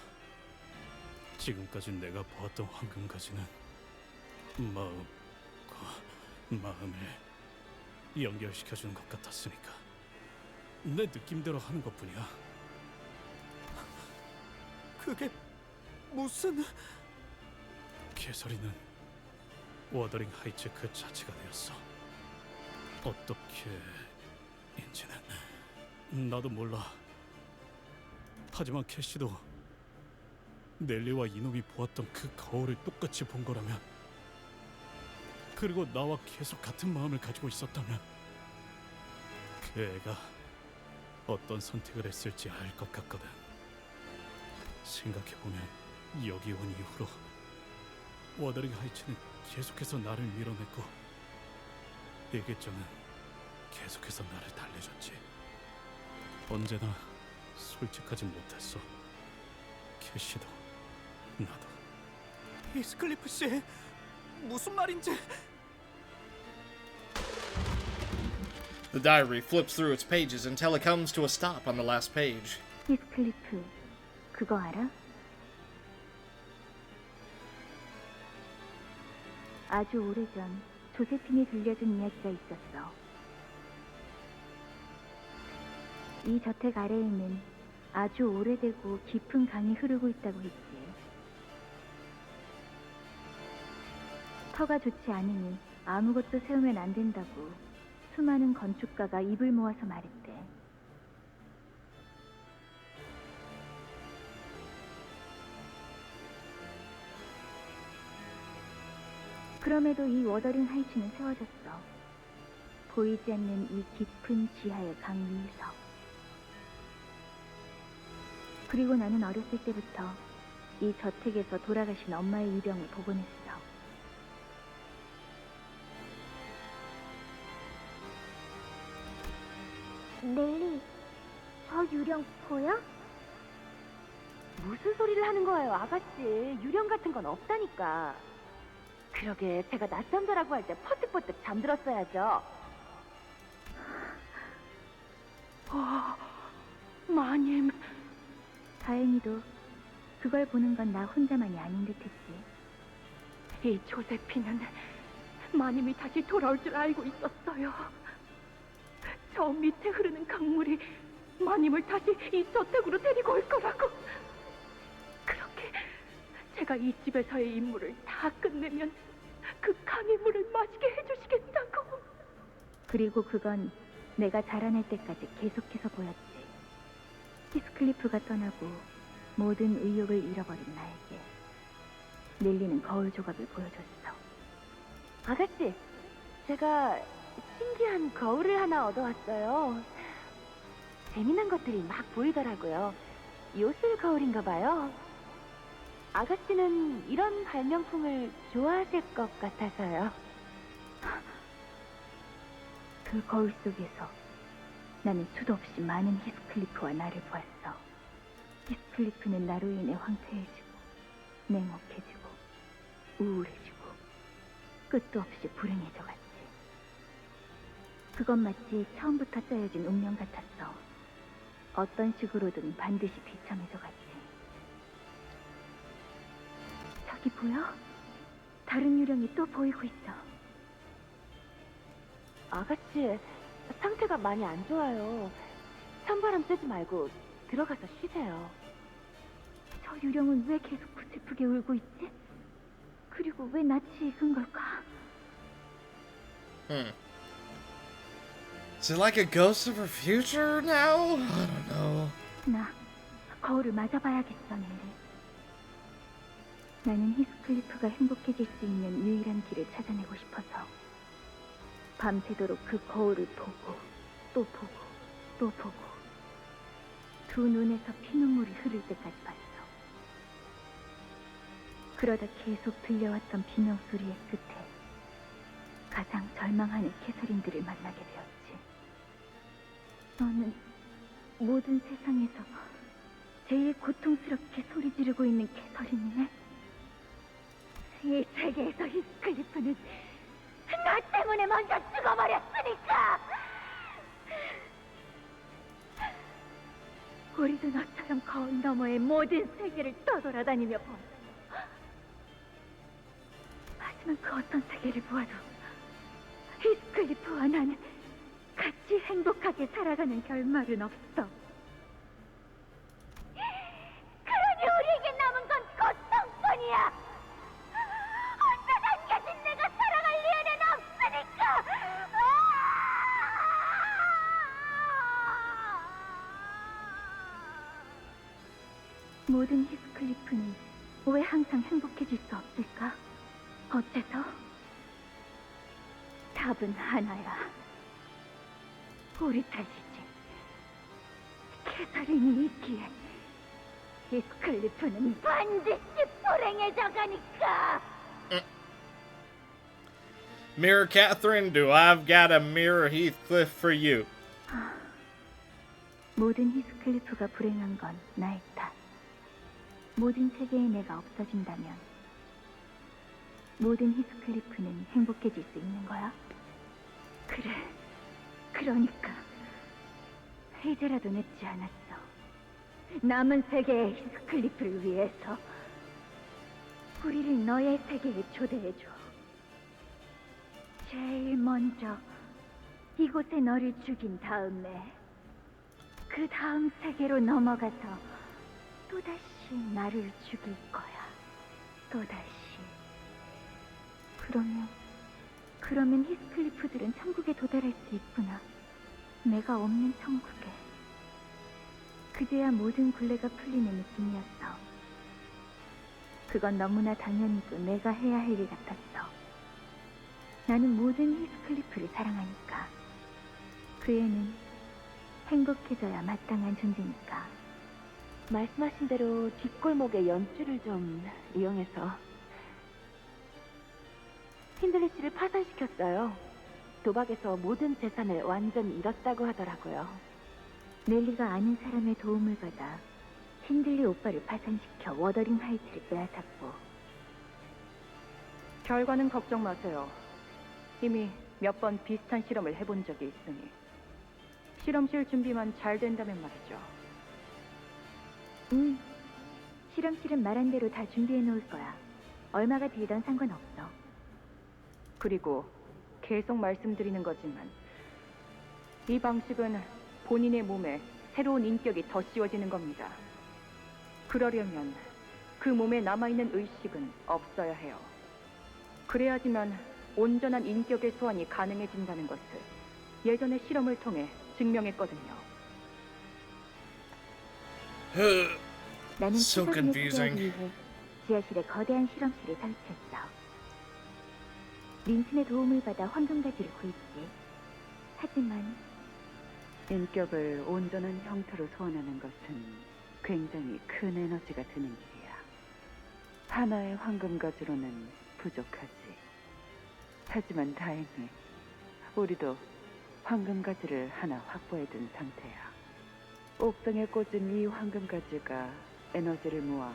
지금까지 내가 보았던 황금가지는 마음을 연결시켜주는 것 같았으니까 내 느낌대로 하는 것뿐이야.
그게 무슨...
캐서린은 워더링 하이츠 그 자체가 되었어. 어떻게인지는 나도 몰라. 하지만 캐시도 넬리와 이놈이 보았던 그 거울을 똑같이 본 거라면, 그리고 나와 계속 같은 마음을 가지고 있었다면 그 애가 어떤 선택을 했을지 알 것 같거든. 생각해보면 여기 온 이후로 워더링 하이츠는 계속해서 나를 밀어냈고 일기장은 계속해서 나를 달래줬지. 언제나 솔직하지 못했어. 캐시도 나도.
히스클리프 씨, 무슨 말인지...
The diary flips through its pages until it comes to a stop on the last page.
히스클리프, 그거 알아? 아주 오래전 조세핀이 들려준 이야기가 있었어. 이 저택 아래에는 아주 오래되고 깊은 강이 흐르고 있다고 했지. 터가 좋지 않으니 아무것도 세우면 안 된다고 수많은 건축가가 입을 모아서 말했대. 그럼에도 이 워더링 하이츠는 세워졌어. 보이지 않는 이 깊은 지하의 강 위에서. 그리고 나는 어렸을 때부터 이 저택에서 돌아가신 엄마의 유령을 보곤 했어. 넬리, 저 유령 보여?
무슨 소리를 하는 거예요, 아가씨? 유령 같은 건 없다니까. 그러게 제가 낮잠자라고 할 때 퍼뜩퍼뜩 잠들었어야죠.
마님. 다행히도 그걸 보는 건 나 혼자만이 아닌 듯했지. 이 조세피는 마님이 다시 돌아올 줄 알고 있었어요. 저 밑에 흐르는 강물이 마님을 다시 이 저택으로 데리고 올 거라고. 그렇게 제가 이 집에서의 임무를 다 끝내면 그 강의 물을 마시게 해주시겠다고. 그리고 그건 내가 자라날 때까지 계속해서 보였지. 히스클리프가 떠나고 모든 의욕을 잃어버린 나에게 릴리는 거울 조각을 보여줬어.
아가씨, 제가 신기한 거울을 하나 얻어왔어요. 재미난 것들이 막 보이더라고요. 요술 거울인가 봐요. 아가씨는 이런 발명품을 좋아하실 것 같아서요.
그 거울 속에서 나는 수도 없이 많은 히스클리프와 나를 보았어. 히스클리프는 나로 인해 황폐해지고 냉혹해지고 우울해지고 끝도 없이 불행해져갔지. 그건 마치 처음부터 짜여진 운명 같았어. 어떤 식으로든 반드시 비참해져갔지. 저기 보여? 다른 유령이 또 보이고 있어.
아가씨, 상태가 많이 안 좋아요. 찬바람 쐬지 말고 들어가서 쉬세요.
저 유령은 왜 계속 슬프게 울고 있지? 그리고 왜 낯이 익은 걸까?
Is it like a ghost of her future now? I don't know.
나 거울을 맞아봐야겠어, 넬리. 나는 히스클리프가 행복해질 수 있는 유일한 길을 찾아내고 싶어서 밤새도록 그 거울을 보고 또 보고 또 보고 두 눈에서 피눈물이 흐를 때까지 봤어. 그러다 계속 들려왔던 비명소리의 끝에 가장 절망하는 캐서린들을 만나게 되었지. 너는 모든 세상에서 제일 고통스럽게 소리 지르고 있는 캐서린이네. 이 세계에서 히스클리프는 나 때문에 먼저 죽어버렸으니까. 우리도 너처럼 거울 너머의 모든 세계를 떠돌아다니며 본. 하지만 그 어떤 세계를 보아도 히스클리프와 나는 같이 행복하게 살아가는 결말은 없어. 그러니 우리에게 남은 건 고통뿐이야. 혼자 남겨진 내가 살아갈 리에는 없으니까. 모든 히스클리프는 왜 항상 행복해질 수 없을까? 어째서? 답은 하나야. 우리 탓이지. 캐서린이 있기에 히스클리프는 반드시 불행해져 가니까.
Mirror Catherine, do I've got a mirror Heathcliff for you?
모든 히스클리프가 불행한 건 나의 탓. 모든 세계의 내가 없어진다면 모든 히스클리프는 행복해질 수 있는 거야? 그래. 그러니까 이제라도 늦지 않았어. 남은 세계의 히스클리프를 위해서 우리를 너의 세계에 초대해줘. 제일 먼저 이곳에 너를 죽인 다음에 그 다음 세계로 넘어가서 또다시 나를 죽일 거야. 또다시. 그러면 히스클리프들은 천국에 도달할 수 있구나. 내가 없는 천국에. 그제야 모든 굴레가 풀리는 느낌이었어. 그건 너무나 당연히도 내가 해야 할 일 같았어. 나는 모든 히스클리프를 사랑하니까. 그 애는 행복해져야 마땅한 존재니까.
말씀하신 대로 뒷골목의 연줄을 좀 이용해서 힌들리 씨를 파산시켰어요. 도박에서 모든 재산을 완전히 잃었다고 하더라고요.
넬리가 아는 사람의 도움을 받아 힌들리 오빠를 파산시켜 워더링 하이트를 빼앗았고
결과는 걱정 마세요. 이미 몇 번 비슷한 실험을 해본 적이 있으니 실험실 준비만 잘 된다면 말이죠.
실험실은 말한 대로 다 준비해 놓을 거야. 얼마가 들던 상관없어.
그리고 계속 말씀드리는 거지만 이 방식은 본인의 몸에 새로운 인격이 더 씌워지는 겁니다. 그러려면 그 몸에 남아있는 의식은 없어야 해요. 그래야지만 온전한 인격의 소환이 가능해진다는 것을 예전의 실험을 통해 증명했거든요.
나는
So
최선을
confusing.
다하기 위해 지하실에 거대한 실험실을 설치했어. 린튼의 도움을 받아 황금가지를 구했지. 하지만
인격을 온전한 형태로 소환하는 것은 굉장히 큰 에너지가 드는 일이야. 하나의 황금가지로는 부족하지. 하지만 다행히 우리도 황금가지를 하나 확보해둔 상태야. 옥상에 꽂은 이 황금가지가 에너지를 모아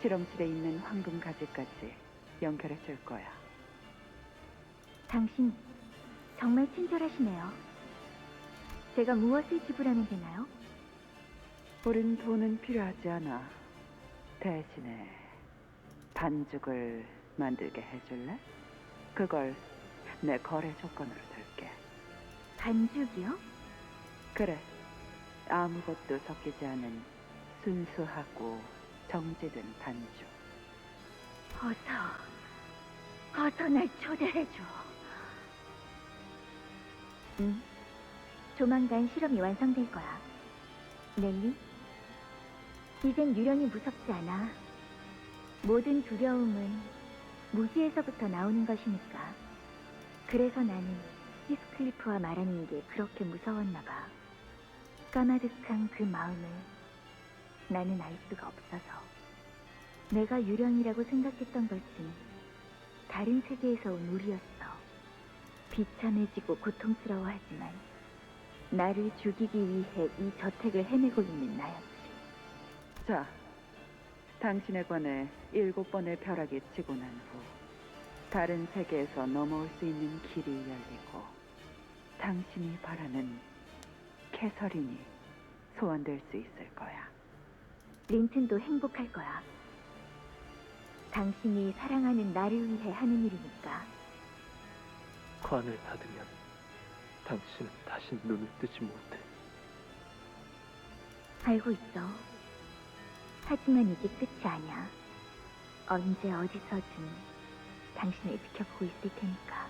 실험실에 있는 황금가지까지 연결해줄 거야.
당신 정말 친절하시네요. 제가 무엇을 지불하면 되나요?
우린 돈은 필요하지 않아. 대신에 반죽을 만들게 해줄래? 그걸 내 거래 조건으로 둘게.
반죽이요?
그래. 아무것도 섞이지 않은 순수하고 정제된 반죽.
어서 날 초대해줘. 응. 조만간 실험이 완성될 거야. 넬리, 이젠 유령이 무섭지 않아. 모든 두려움은 무지에서부터 나오는 것이니까. 그래서 나는 히스클리프와 말하는 게 그렇게 무서웠나 봐. 까마득한 그 마음을 나는 알 수가 없어서. 내가 유령이라고 생각했던 것은 다른 세계에서 온 우리였어. 비참해지고 고통스러워하지만 나를 죽이기 위해 이 저택을 헤매고 있는 나였지.
자, 당신에 관해 7번의 벼락이 치고 난 후 다른 세계에서 넘어올 수 있는 길이 열리고 당신이 바라는 캐서린이 소환될 수 있을 거야.
린튼도 행복할 거야. 당신이 사랑하는 나를 위해 하는 일이니까.
관을 닫으면 당신은 다시 눈을 뜨지 못해.
알고 있어. 하지만 이게 끝이 아니야. 언제 어디서든 당신을 지켜보고 있을 테니까.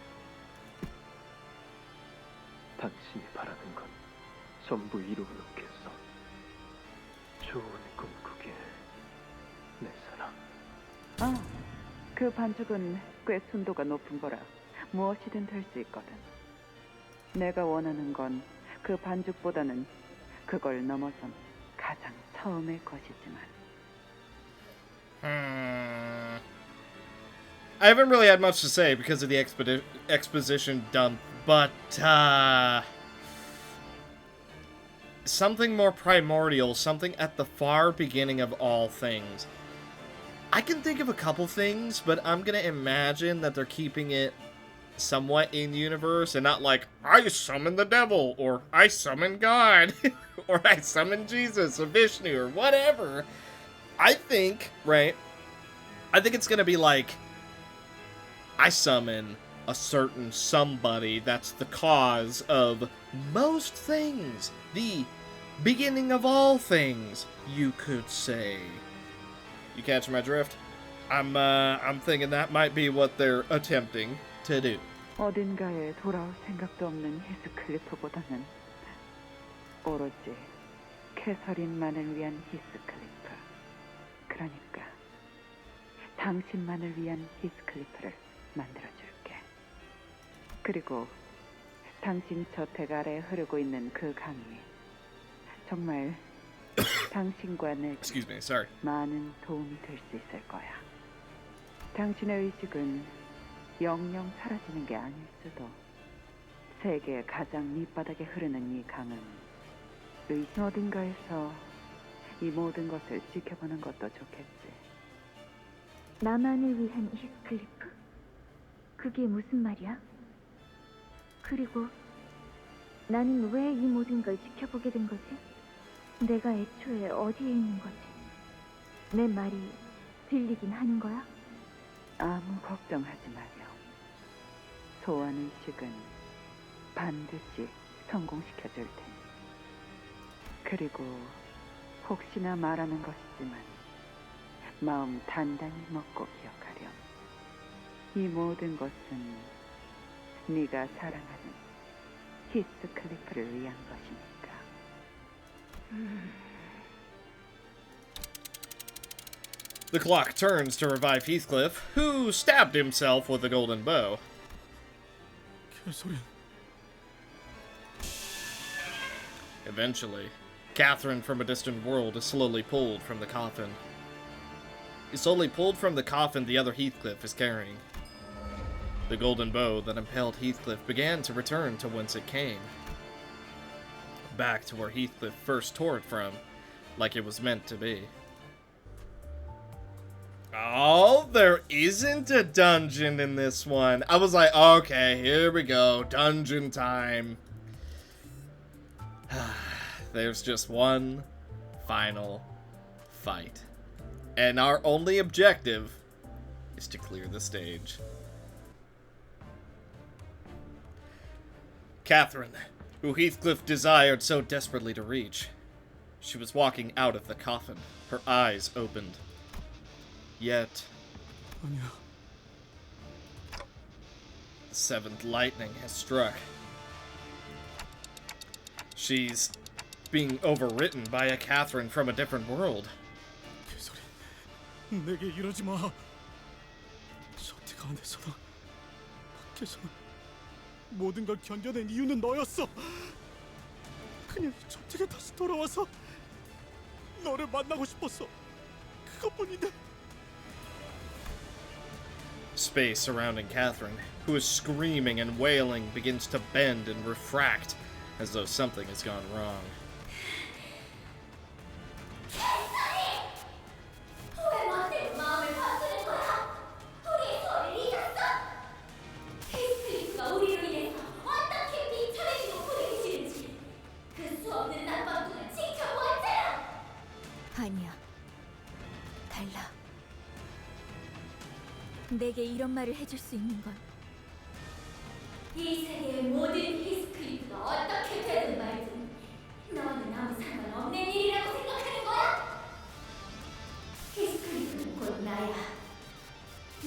당신이 바라는 건 전부 이루어 놓겠어. 좋은 꿈 꾸게, 내 사랑.
아, 그 반죽은 꽤 순도가 높은 거라 무엇이든 될 수 있거든. 내가 원하는 건 그 반죽보다는 그걸 넘어선 가장 처음의 것이지만.
I haven't really had much to say because of the exposition dump, but something more primordial, something at the far beginning of all things. I can think of a couple things, but I'm gonna imagine that they're keeping it somewhat in universe and not like, I summon the devil, or I summon God, or I summon Jesus, or Vishnu, or whatever. I think, right, I think it's gonna be like, I summon a certain somebody that's the cause of most things. The beginning of all things, you could say. You catch my drift? I'm thinking that might be what they're attempting to do.
어딘가에 돌아올 생각도 없는 히스클리프보다는 오로지 캐서린만을 위한 히스클리프. 그러니까 당신만을 위한 히스클리프를 만들어줄게. 그리고 당신 저택 아래 흐르고 있는 그 강이 정말 당신과 내
Excuse me, sorry.
많은 도움이 될 수 있을 거야. 당신의 의식은 영영 사라지는 게 아닐 수도. 세계의 가장 밑바닥에 흐르는 이 강은 어딘가에서 이 모든 것을 지켜보는 것도 좋겠지.
나만을 위한 히스클리프? 그게 무슨 말이야? 그리고 나는 왜 이 모든 걸 지켜보게 된 거지? 내가 애초에 어디에 있는 거지? 내 말이 들리긴 하는 거야?
아무 걱정하지 마렴. 소원의식은 반드시 성공시켜줄 테니. 그리고 혹시나 말하는 것이지만 마음 단단히 먹고 기억하렴. 이 모든 것은 네가 사랑하는 히스클리프를 위한 것이니까.
The clock turns to revive Heathcliff, who stabbed himself with a golden bow.
개소리.
Eventually, Catherine from a distant world is slowly pulled from the coffin. The other Heathcliff is carrying. The golden bow that impaled Heathcliff began to return to whence it came. Back to where Heathcliff first tore it from, like it was meant to be. Oh, there isn't a dungeon in this one. I was like, okay, here we go. Dungeon time. There's just one final fight. And our only objective is to clear the stage. Catherine, who Heathcliff desired so desperately to reach. She was walking out of the coffin, her eyes opened. Yet,
아니야.
the seventh lightning has struck. She's being overwritten by a Catherine from a different world.
개소리. 내게 이러지 마. 저택 안에서도 밖에서도 모든 걸 견뎌낸 이유는 너였어. 그냥 저택에 다시 돌아와서 너를 만나고 싶었어. 그것뿐인데.
Space surrounding Catherine, who is screaming and wailing, begins to bend and refract as though something has gone wrong.
아니야. 달라. 내게 이런 말을 해줄 수 있는 건
이 세계의 모든 히스클리프가 어떻게 되든 말든 너는 아무 상관없는 일이라고 생각하는 거야? 히스클리프는 곧 나야.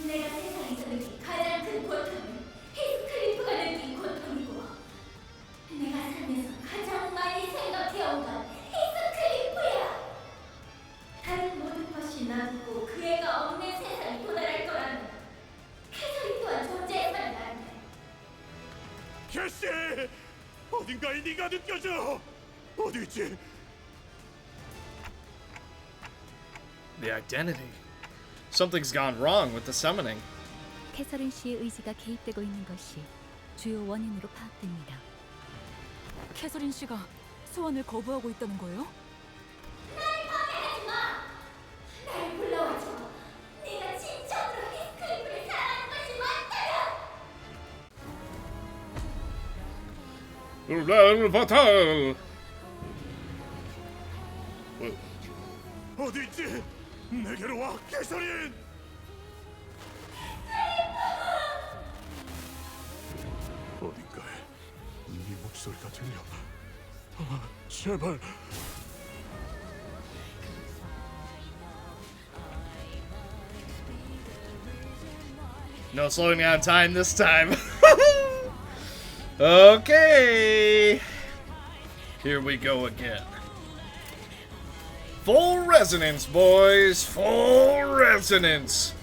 내가 세상에서 느낀 가장 큰 고통은 히스클리프가 느낀 고통이고 내가 살면서 가장 많이 생각해온 건 히스클리프야. 다른 모든 것이 놔두고 그 애가 없는 세상에 도달할 거라면 캐서린 또한 존재해서는 안 돼.
캐시! 어딘가에 네가 느껴져! 어디 있지?
The identity. Something's gone wrong with the summoning.
캐서린 씨의 의지가 개입되고 있는 것이 주요 원인으로 파악됩니다.
캐서린 씨가 소원을 거부하고 있다는 거예요?
날 방해하지 마! 날 불러와줘. 네가 진정으로 히스클리프를 사랑하는 것이 맞다면!
어디 있지? 내게로 와, 캐서린! 어딘가에 네 목소리가 들려. 아, 제발.
No slowing down time this time. Okay. Here we go again. Full resonance, boys. Full resonance.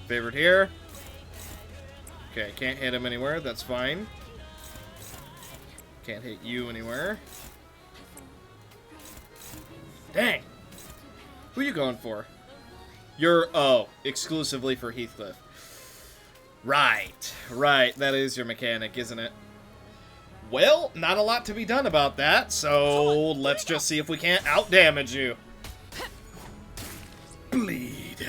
Favorite here. Okay, can't hit him anywhere. That's fine. Can't hit you anywhere. Dang. Who are you going for? You're, oh, exclusively for Heathcliff. Right, right. That is your mechanic, isn't it? Well, not a lot to be done about that, so let's just see if we can't out-damage you. Bleed.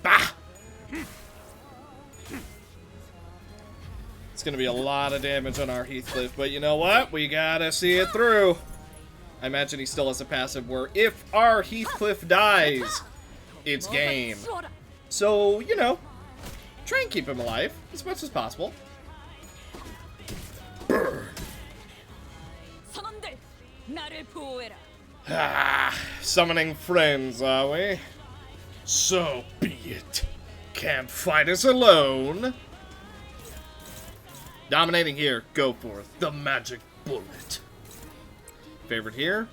Bah! It's gonna be a lot of damage on our Heathcliff, but you know what? We gotta see it through. I imagine he still has a passive where if our Heathcliff dies, it's game. So, you know, try and keep him alive as much as possible. Burn. Ah, summoning friends, are we? So be it. Can't fight us alone. Dominating here, go forth. The magic bullet. Favorite here.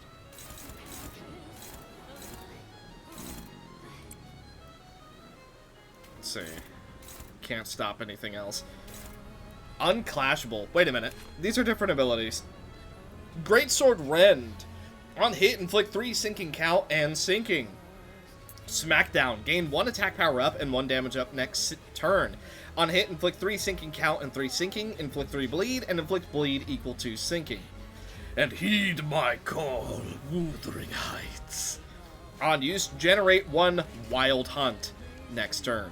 Let's see. Can't stop anything else. Unclashable. Wait a minute. These are different abilities. Greatsword Rend. On hit, inflict 3 sinking count and sinking. Smackdown. Gain 1 attack power up and 1 damage up next turn. On hit, inflict 3 sinking count and 3 sinking. Inflict 3 bleed and inflict bleed equal to sinking. And heed my call, Wuthering Heights. On use, generate 1 Wild Hunt next turn.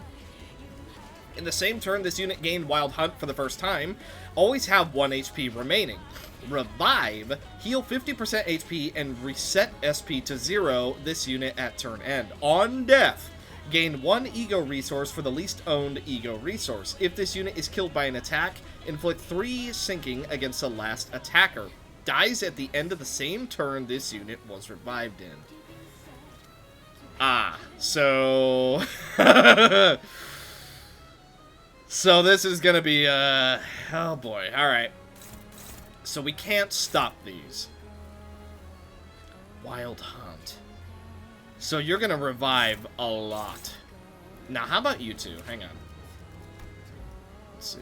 In the same turn this unit gained Wild Hunt for the first time, always have 1 HP remaining. Revive, heal 50% HP and reset SP to 0 this unit at turn end. On death, gain 1 ego resource for the least owned ego resource. If this unit is killed by an attack, inflict 3 sinking against the last attacker. Dies at the end of the same turn this unit was revived in. Ah, so... so this is gonna be, oh boy, alright. So we can't stop these. Wild Hunt. So you're gonna revive a lot. Now, how about you two? Hang on. Let's see.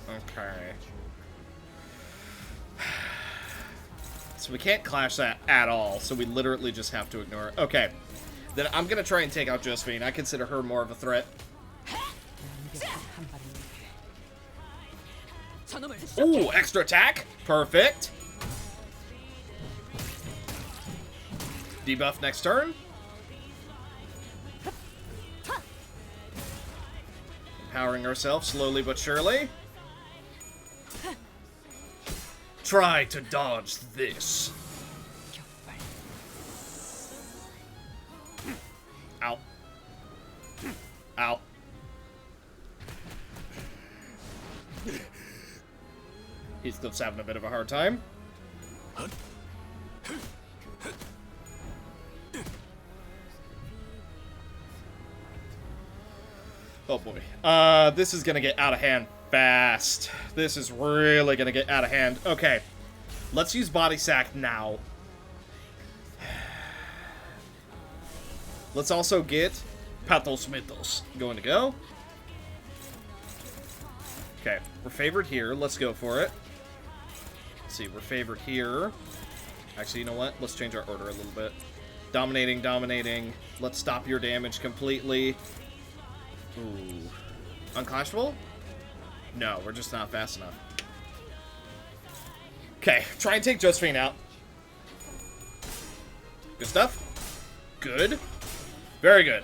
Okay. So we can't clash that at all, so we literally just have to ignore it. Okay. Then I'm gonna try and take out Josephine. I consider her more of a threat. Ooh, extra attack. Perfect. Debuff next turn. Empowering ourselves slowly but surely. Try to dodge this. Ow. Ow. Heathcliff's having a bit of a hard time. Oh boy. This is gonna get out of hand fast. This is really gonna get out of hand. Okay. Let's use Body Sack now. Let's also get Patos Mitos. Going to go. Okay. We're favored here. Let's go for it. Let's see. We're favored here. Actually, you know what? Let's change our order a little bit. Dominating, dominating. Let's stop your damage completely. Ooh. Unclashable? No, we're just not fast enough. Okay, try and take Josephine out. Good stuff. Good. Very good.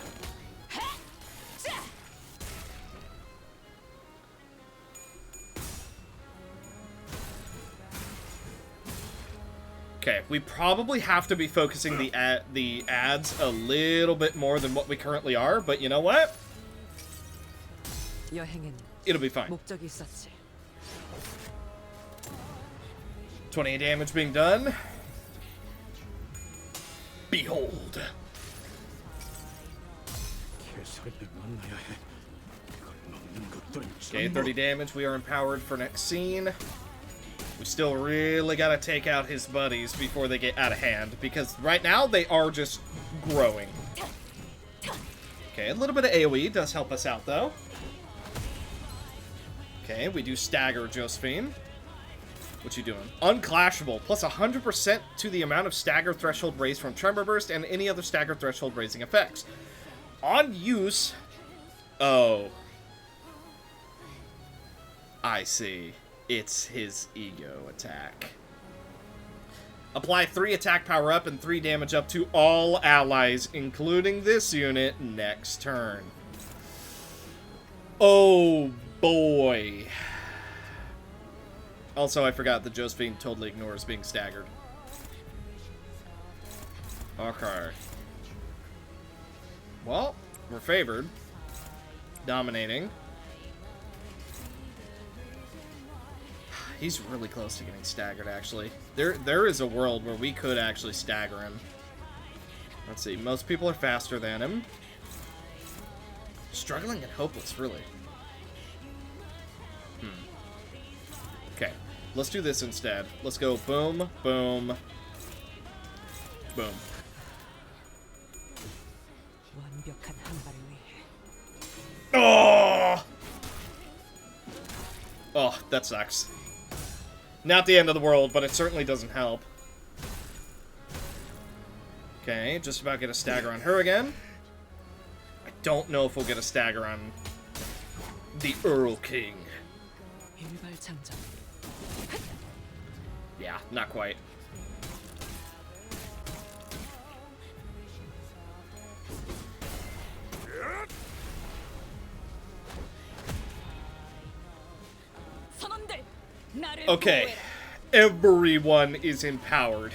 Okay, we probably have to be focusing the ads a little bit more than what we currently are, but you know what? It'll be fine. 28 damage being done. Behold. Okay, 30 damage. We are empowered for next scene. We still really gotta take out his buddies before they get out of hand, because right now they are just growing. Okay, a little bit of AoE does help us out, though. Okay, we do stagger Josephine. What you doing? Unclashable. Plus 100% to the amount of stagger threshold raised from Tremor Burst and any other stagger threshold raising effects. On use... Oh. I see. It's his ego attack. Apply 3 attack power up and 3 damage up to all allies, including this unit, next turn. Oh boy. Also, I forgot that Josephine totally ignores being staggered. Okay. Well, we're favored. Dominating. He's really close to getting staggered, actually. There is a world where we could actually stagger him. Let's see. Most people are faster than him. Struggling and hopeless, really. Okay. Let's do this instead. Let's go boom, boom, boom. Oh! Oh, that sucks. Not the end of the world, but it certainly doesn't help. Okay, just about get a stagger on her again. I don't know if we'll get a stagger on the Earl King. Yeah, not quite. Okay, everyone is empowered.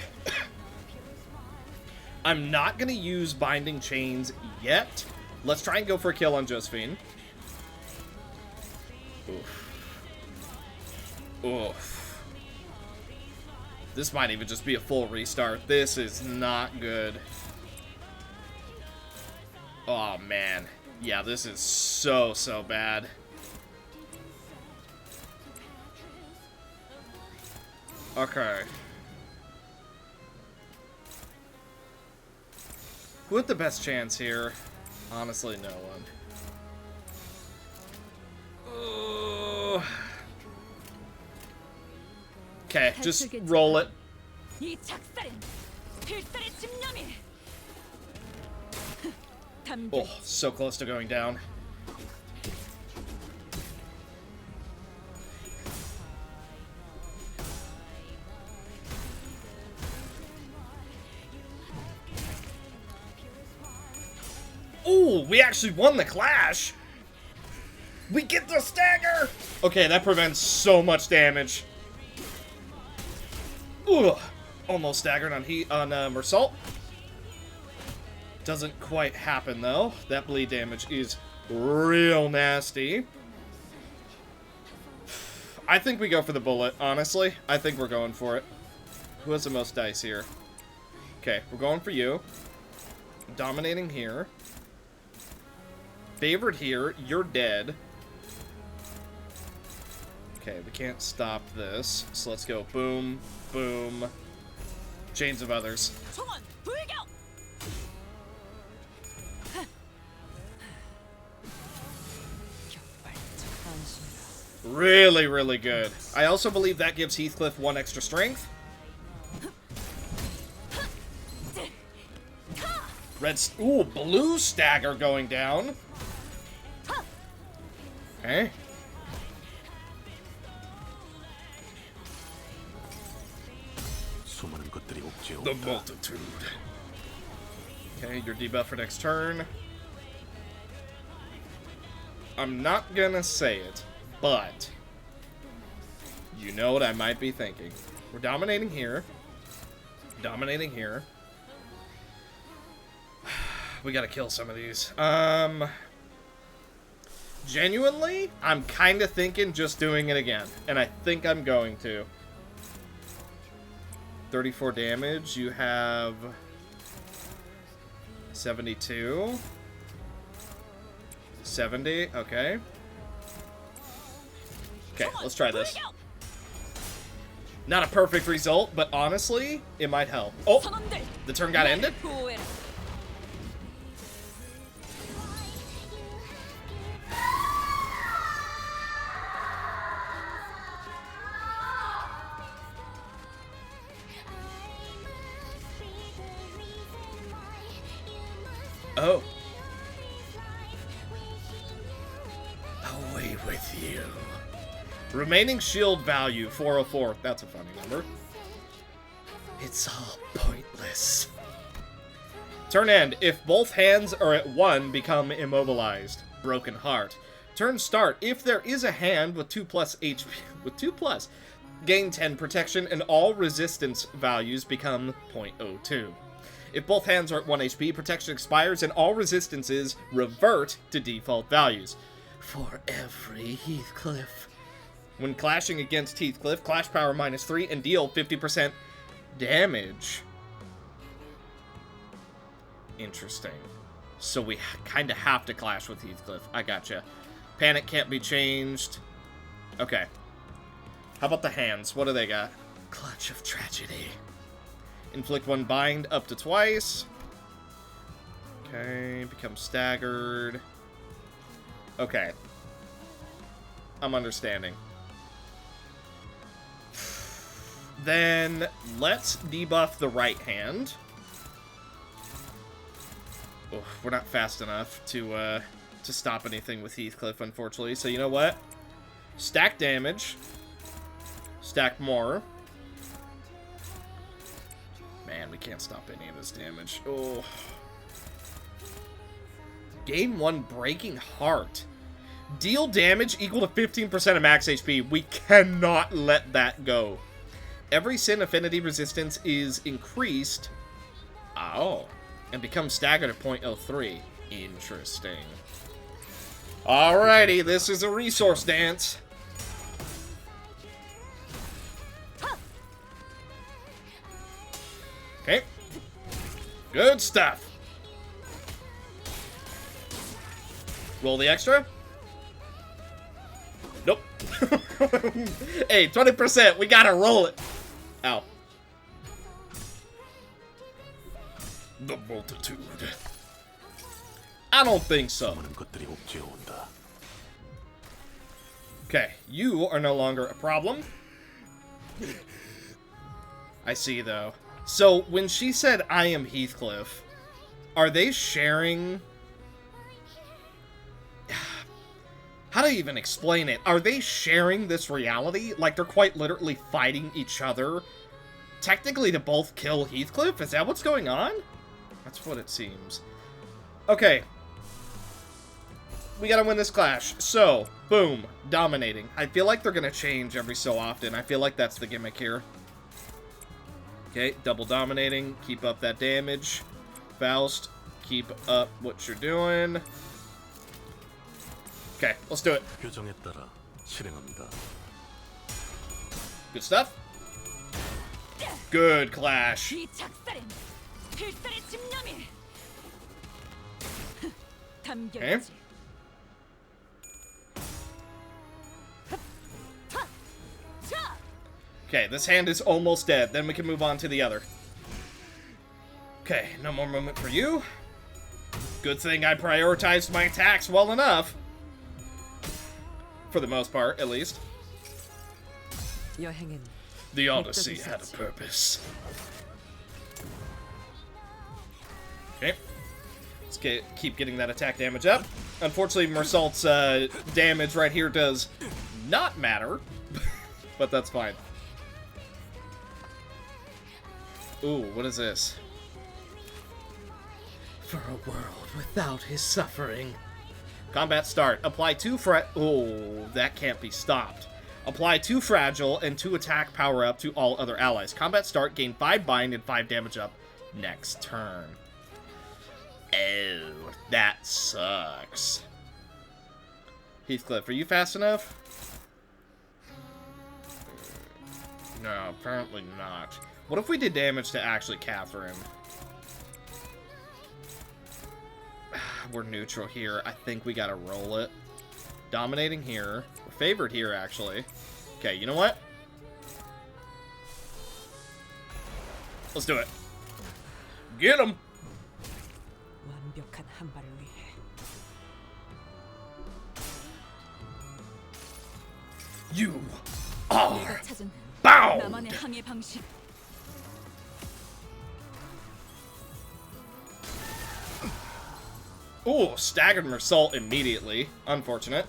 I'm not gonna use Binding Chains yet. Let's try and go for a kill on Josephine. Oof. Oof. This might even just be a full restart. This is not good. Oh, man. Yeah, this is so bad. Okay. Who had the best chance here? Honestly, no one. Okay, just roll it. Oh, so close to going down. Ooh, we actually won the clash. We get the stagger. Okay, that prevents so much damage. Ugh. Almost staggered on Mersault. Doesn't quite happen though. That bleed damage is real nasty. I think we go for the bullet, honestly. I think we're going for it. Who has the most dice here? Okay, we're going for you. Dominating here. Favored here. You're dead. Okay, we can't stop this. So let's go boom, boom. Chains of others. Really, really good. I also believe that gives Heathcliff 1 extra strength. Ooh, blue stagger going down. Okay. The multitude. Okay, you're debuffed for next turn. I'm not gonna say it, but you know what I might be thinking. We're dominating here. Dominating here. We gotta kill some of these. Genuinely, I'm kind of thinking just doing it again. And I think I'm going to. 34 damage. You have 72. 70. Okay. Okay, let's try this. Not a perfect result, but honestly, it might help. Oh, the turn got ended? Oh. Away with you. Remaining shield value, 404. That's a funny number. It's all pointless. Turn end. If both hands are at 1, become immobilized. Broken heart. Turn start. If there is a hand with 2+ HP, with 2+, gain 10 protection and all resistance values become 0.02. If both hands are at 1 HP, protection expires and all resistances revert to default values. For every Heathcliff. When clashing against Heathcliff, clash power -3 and deal 50% damage. Interesting. So we kind of have to clash with Heathcliff. I gotcha. Panic can't be changed. Okay. How about the hands? What do they got? Clutch of Tragedy. Inflict 1 bind up to twice. Okay. Become staggered. Okay. I'm understanding. Then let's debuff the right hand. Oh, we're not fast enough to stop anything with Heathcliff, unfortunately. So you know what? Stack damage. Stack more. Man, we can't stop any of this damage. Oh. Gain 1 Breaking Heart. Deal damage equal to 15% of max HP. We cannot let that go. Every sin affinity resistance is increased. Oh. And becomes staggered at 0.03. Interesting. Alrighty, this is a resource dance. Okay. Good stuff. Roll the extra. Nope. Hey, 20%. We gotta roll it. Ow. The multitude. I don't think so. Okay, you are no longer a problem. I see, though. So, when she said, I am Heathcliff, are they sharing... How do I even explain it? Are they sharing this reality? Like, they're quite literally fighting each other? Technically to both kill Heathcliff? Is that what's going on? That's what it seems. Okay. We gotta win this clash. So, boom. Dominating. I feel like they're gonna change every so often. I feel like that's the gimmick here. Okay, double dominating. Keep up that damage. Faust, keep up what you're doing. Okay, let's do it. Good stuff. Good clash. Okay. Okay, this hand is almost dead. Then we can move on to the other. Okay, no more movement for you. Good thing I prioritized my attacks well enough. For the most part, at least. The Odyssey had a purpose. Okay. Let's keep getting that attack damage up. Unfortunately, Mersault's damage right here does not matter. But that's fine. Ooh, what is this? For a world without his suffering. Combat start. Apply 2 Oh, that can't be stopped. Apply 2 fragile and 2 attack power up to all other allies. Combat start. Gain 5 bind and 5 damage up next turn. Oh, that sucks. Heathcliff, are you fast enough? No, apparently not. What if we did damage to actually Catherine? We're neutral here. I think we gotta roll it. Dominating here. We're favored here, actually. Okay, you know what? Let's do it. Get him! You are bound! Ooh, staggered Mersault immediately. Unfortunate.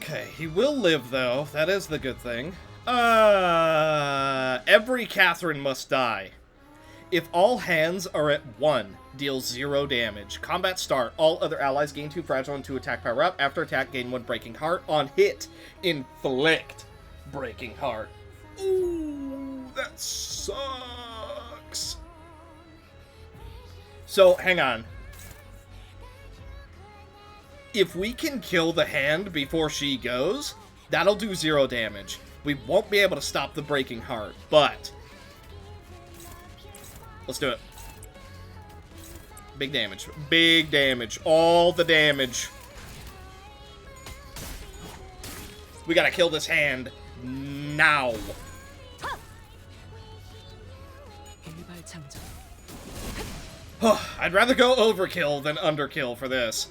Okay, he will live, though. That is the good thing. Every Catherine must die. If all hands are at 1, deal 0 damage. Combat start. All other allies gain 2 fragile and 2 attack power up. After attack, gain 1 breaking heart. On hit, inflict breaking heart. Ooh, that sucks. So, hang on. If we can kill the hand before she goes, that'll do 0 damage. We won't be able to stop the breaking heart, but let's do it. Big damage. Big damage. All the damage. We gotta kill this hand now. I'd rather go overkill than underkill for this.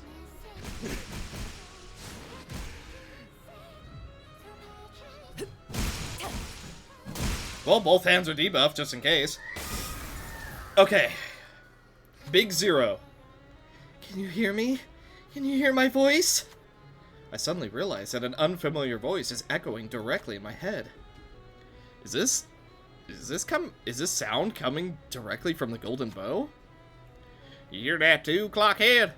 Well, both hands are debuffed, just in case. Okay. Big 0. Can you hear me? Can you hear my voice? I suddenly realize that an unfamiliar voice is echoing directly in my head. Is this sound coming directly from the Golden Bow? You hear that too, Clockhead?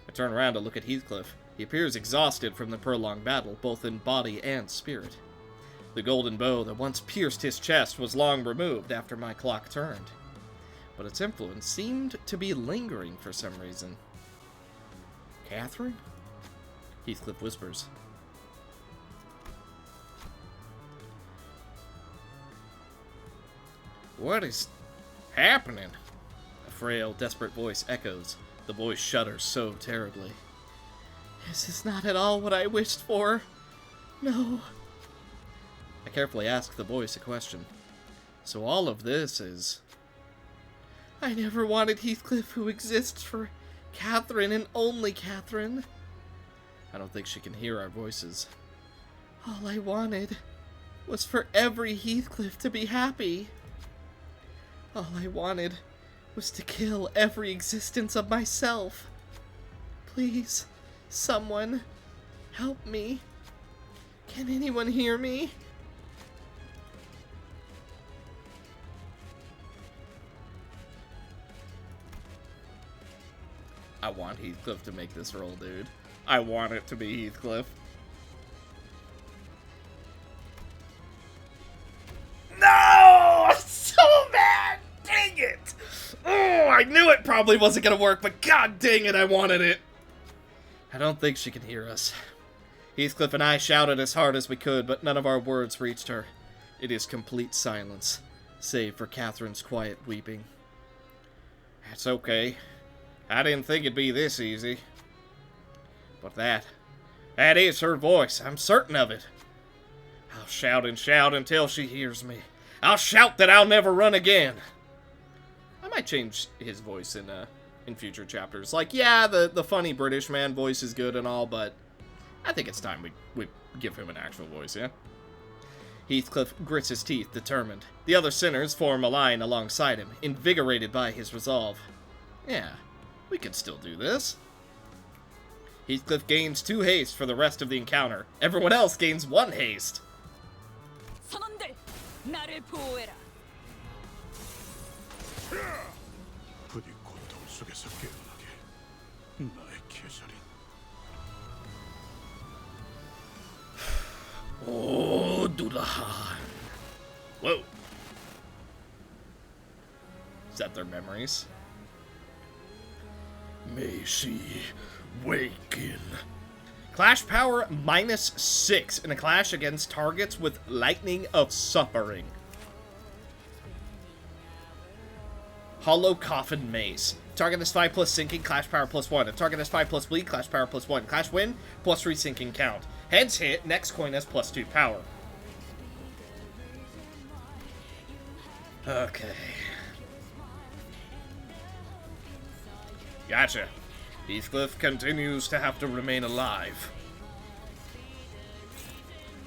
I turn around to look at Heathcliff. He appears exhausted from the prolonged battle, both in body and spirit. The golden bow that once pierced his chest was long removed after my clock turned, but its influence seemed to be lingering for some reason. Catherine? Heathcliff whispers. What is happening? A frail, desperate voice echoes. The voice shudders so terribly. This is not at all what I wished for. No. I carefully ask the voice a question. So all of this is... I never wanted Heathcliff, who exists for Catherine and only Catherine. I don't think she can hear our voices. All I wanted was for every Heathcliff to be happy. All I wanted was to kill every existence of myself. Please, someone, help me. Can anyone hear me? I want Heathcliff to make this roll, dude. I want it to be Heathcliff. No! I'm so mad! Dang it! Oh, I knew it probably wasn't gonna work, but god dang it, I wanted it! I don't think she can hear us. Heathcliff and I shouted as hard as we could, but none of our words reached her. It is complete silence, save for Catherine's quiet weeping. That's okay. I didn't think it'd be this easy. But that is her voice. I'm certain of it. I'll shout and shout until she hears me. I'll shout that I'll never run again. I might change his voice in future chapters. Like, yeah, the funny British man voice is good and all, but I think it's time we give him an actual voice, yeah? Heathcliff grits his teeth, determined. The other sinners form a line alongside him, invigorated by his resolve. Yeah, we can still do this. Heathcliff gains 2 haste for the rest of the encounter. Everyone else gains 1 haste.
선원들, 나를 보호해라.
부디 고통 속에서 깨어나게. 나의 계절이.
Oh, Dulahan. Whoa. Is that their memories? May she waken. Clash power -6 in a clash against targets with lightning of suffering. Hollow Coffin Mace. Target is 5 plus sinking, clash power +1. If target is 5 plus bleed, clash power +1. Clash win, +3 sinking count. Heads hit, next coin has +2 power. Okay. Gotcha. Heathcliff continues to have to remain alive.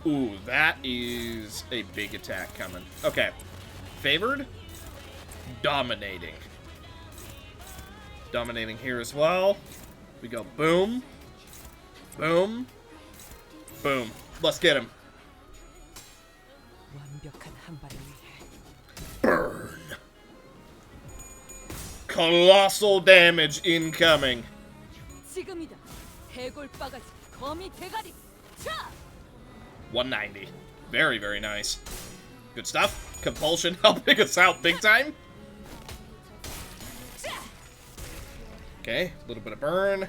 Ooh, that is a big attack coming. Okay. Favored. Dominating. Dominating here as well. We go boom. Boom. Boom. Let's get him. Burn. Colossal damage incoming.
지금이다. 해골바가지 거미 대가리. 차!
190. Very, very nice. Good stuff. Compulsion helping us out big time. Okay, a little bit of burn.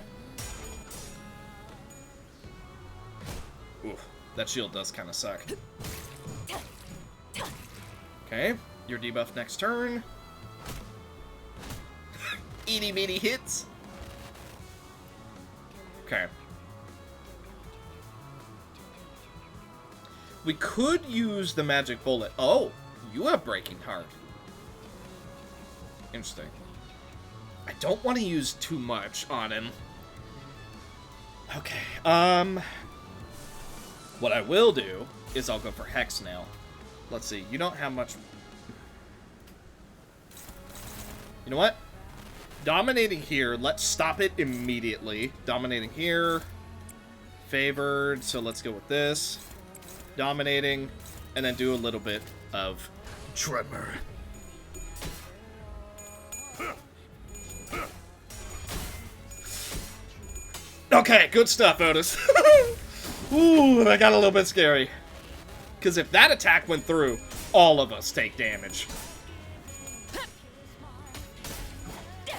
Ooh, that shield does kind of suck. Okay, your debuff next turn. Eeny meeny hits. Okay. We could use the magic bullet. Oh, you have Breaking Heart. Interesting. I don't want to use too much on him. Okay, what I will do is I'll go for Hex Nail. Let's see, you don't have much... You know what? Dominating here, let's stop it immediately. Dominating here. Favored, so let's go with this. Dominating, and then do a little bit of Tremor. Okay, good stuff, Otis. Ooh, that got a little bit scary. Because if that attack went through, all of us take damage.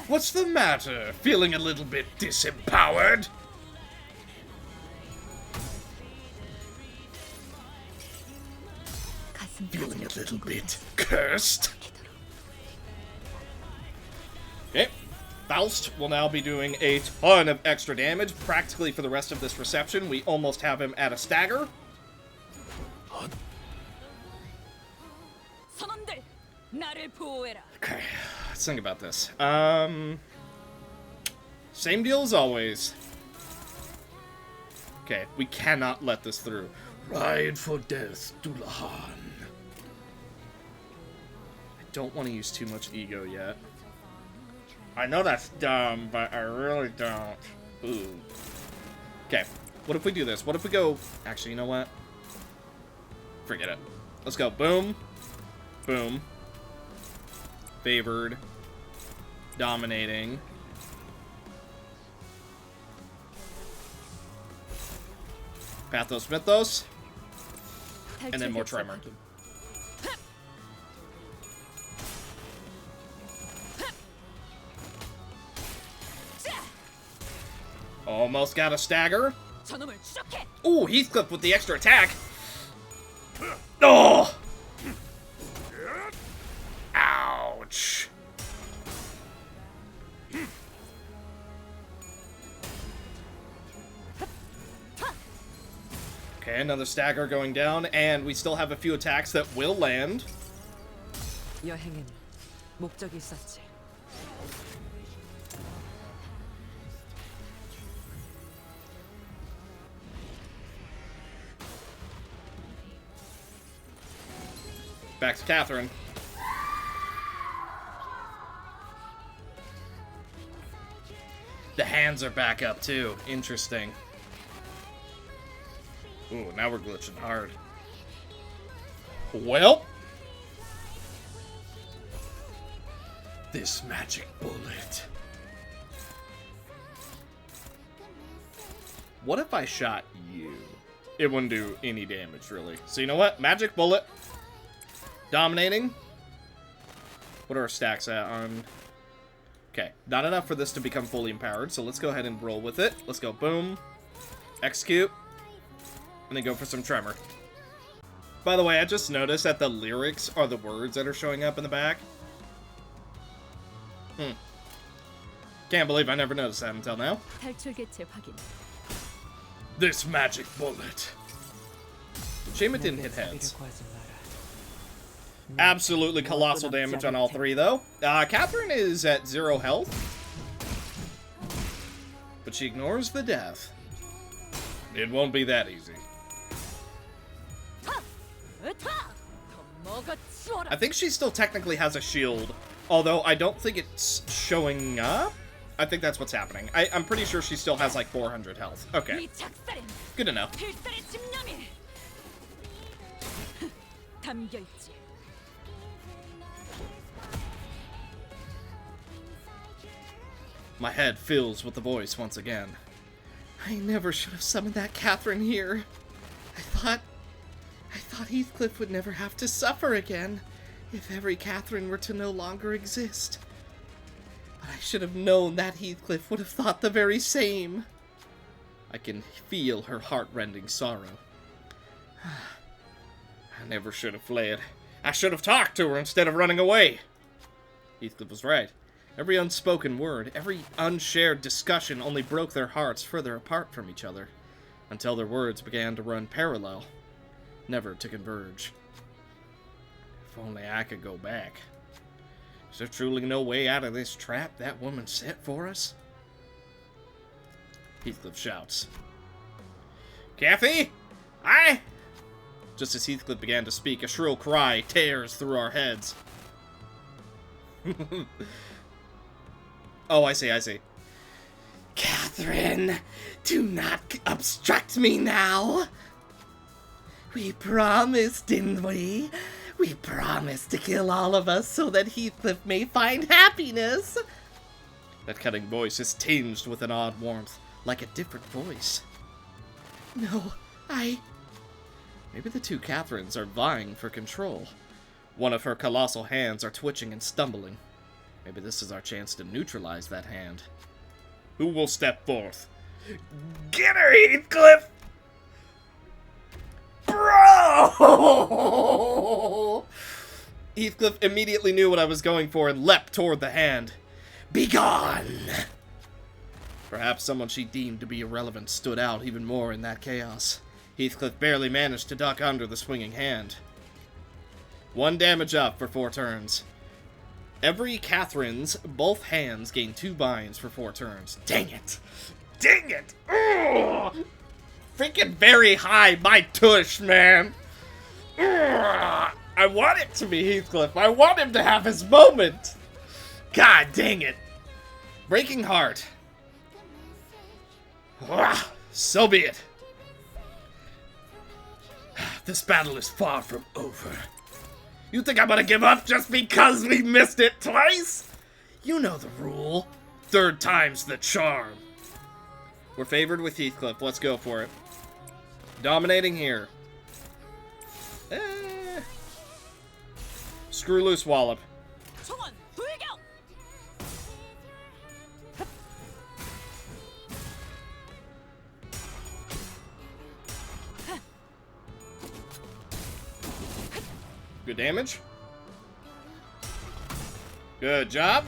What's the matter? Feeling a little bit disempowered? Feeling a little bit cursed? Okay. Faust will now be doing a ton of extra damage, practically for the rest of this reception. We almost have him at a stagger. Okay, let's think about this. Same deal as always. Okay, we cannot let this through. Ride for death, Dullahan. I don't want to use too much ego yet. I know that's dumb, but I really don't. Ooh. Okay, what if we do this? What if we go... Actually, you know what? Forget it. Let's go. Boom. Boom. Favored. Dominating. Pathos Mythos. And then more Tremor. Almost got a stagger. Ooh, Heathcliff with the extra attack. Oh! Ouch. Okay, another stagger going down, and we still have a few attacks that will land.
여행엔 목적이 있었지.
Back to Catherine. The hands are back up too. Interesting. Ooh, now we're glitching hard. Well, this magic bullet. What if I shot you? It wouldn't do any damage, really. So you know what? Magic bullet. Dominating. What are our stacks at on? Okay, not enough for this to become fully empowered, so let's go ahead and roll with it. Let's go boom. Execute. And then go for some Tremor. By the way, I just noticed that the lyrics are the words that are showing up in the back. Can't believe I never noticed that until now. This magic bullet. Shame it didn't hit heads. Absolutely colossal damage on all three, though. Catherine is at 0 health. But she ignores the death. It won't be that easy. I think she still technically has a shield, although I don't think it's showing up. I think that's what's happening. I'm pretty sure she still has like 400 health. Okay. Good to know. My head fills with the voice once again. I never should have summoned that Catherine here. I thought Heathcliff would never have to suffer again if every Catherine were to no longer exist. But I should have known that Heathcliff would have thought the very same. I can feel her heart-rending sorrow. I never should have fled. I should have talked to her instead of running away. Heathcliff was right. Every unspoken word, every unshared discussion only broke their hearts further apart from each other, until their words began to run parallel, never to converge. If only I could go back. Is there truly no way out of this trap that woman set for us? Heathcliff shouts. Kathy? Aye? Just as Heathcliff began to speak, a shrill cry tears through our heads. Oh, I see. Catherine, do not obstruct me now. We promised, didn't we? We promised to kill all of us so that Heathcliff may find happiness. That cutting voice is tinged with an odd warmth, like a different voice. No, Maybe the two Catherines are vying for control. One of her colossal hands are twitching and stumbling. Maybe this is our chance to neutralize that hand. Who will step forth? Get her, Heathcliff! Bro! Heathcliff immediately knew what I was going for and leapt toward the hand. Begone! Perhaps someone she deemed to be irrelevant stood out even more in that chaos. Heathcliff barely managed to duck under the swinging hand. 1 damage up for 4 turns. Every Catherine's both hands gain 2 binds for 4 turns. Dang it! Dang it! Ugh! Freaking very high, my tush, man! Ugh! I want it to be Heathcliff. I want him to have his moment! God dang it! Breaking heart. Ugh! So be it. This battle is far from over. You think I'm gonna give up just because we missed it twice? You know the rule. 3rd time's the charm. We're favored with Heathcliff. Let's go for it. Dominating here. Screw loose, Wallop. Good damage. Good job.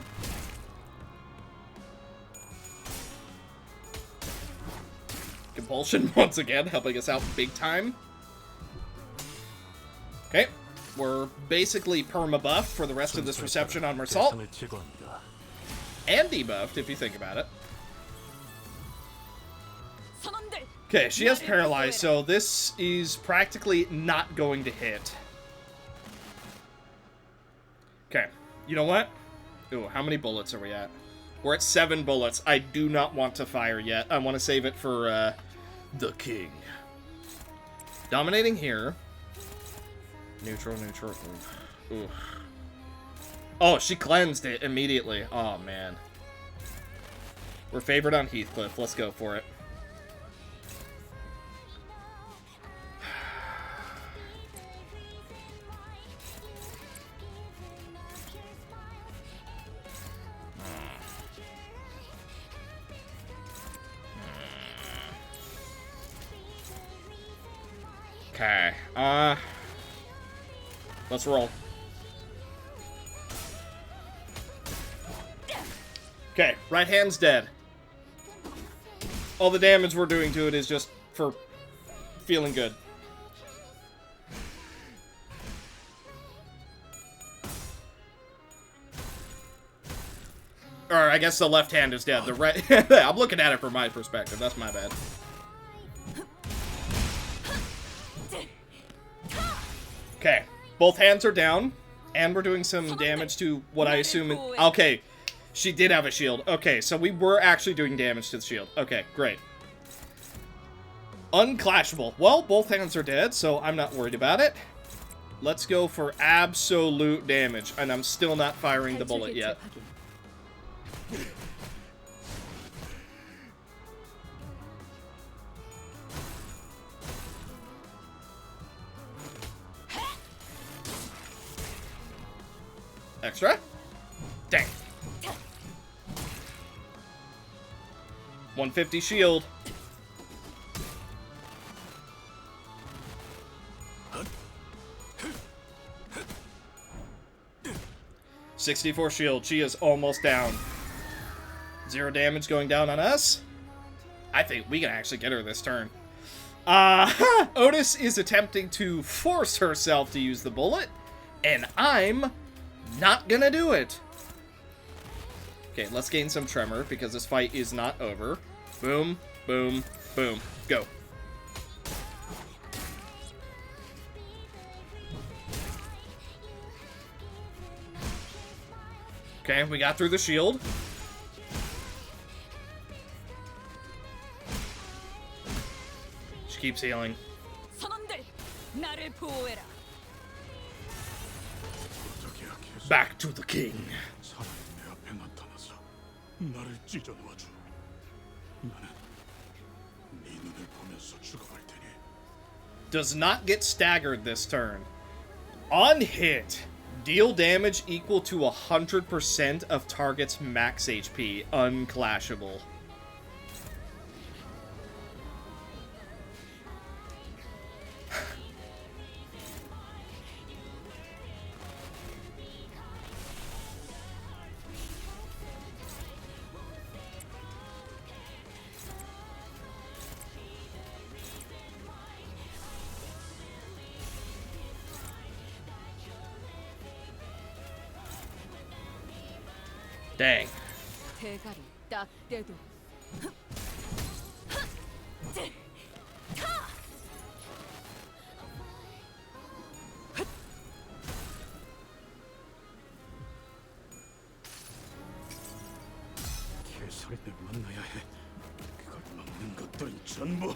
Compulsion once again, helping us out big time. Okay, we're basically perma-buffed for the rest of this reception on Mersault. And debuffed, if you think about it. Okay, she has paralyzed, so this is practically not going to hit. Okay, you know what? Ooh, how many bullets are we at? We're at 7 bullets. I do not want to fire yet. I want to save it for, the king. Dominating here. Neutral. Ooh. Oh, she cleansed it immediately. Oh, man. We're favored on Heathcliff. Let's go for it. Okay, let's roll. Okay, right hand's dead. All the damage we're doing to it is just for feeling good. Or I guess the left hand is dead. The right... I'm looking at it from my perspective. That's my bad. Okay, both hands are down. And we're doing some damage to what I assume... Okay, she did have a shield. Okay, so we were actually doing damage to the shield. Okay, great. Unclashable. Well, both hands are dead, so I'm not worried about it. Let's go for absolute damage, and I'm still not firing the bullet yet. Extra? Dang. 150 shield. $64 shield. She is almost down. 0 damage going down on us. I think we can actually get her this turn. Otis is attempting to force herself to use the bullet, and I'm not gonna do it. Okay, let's gain some tremor because this fight is not over. Boom, boom, boom. Go. Okay, we got through the shield. She keeps healing. Back to the king. Does not get staggered this turn. On hit, deal damage equal to 100% of target's max HP. Unclashable. Dang.
개소리들 만나야 해. 그걸 막는 것들은 전부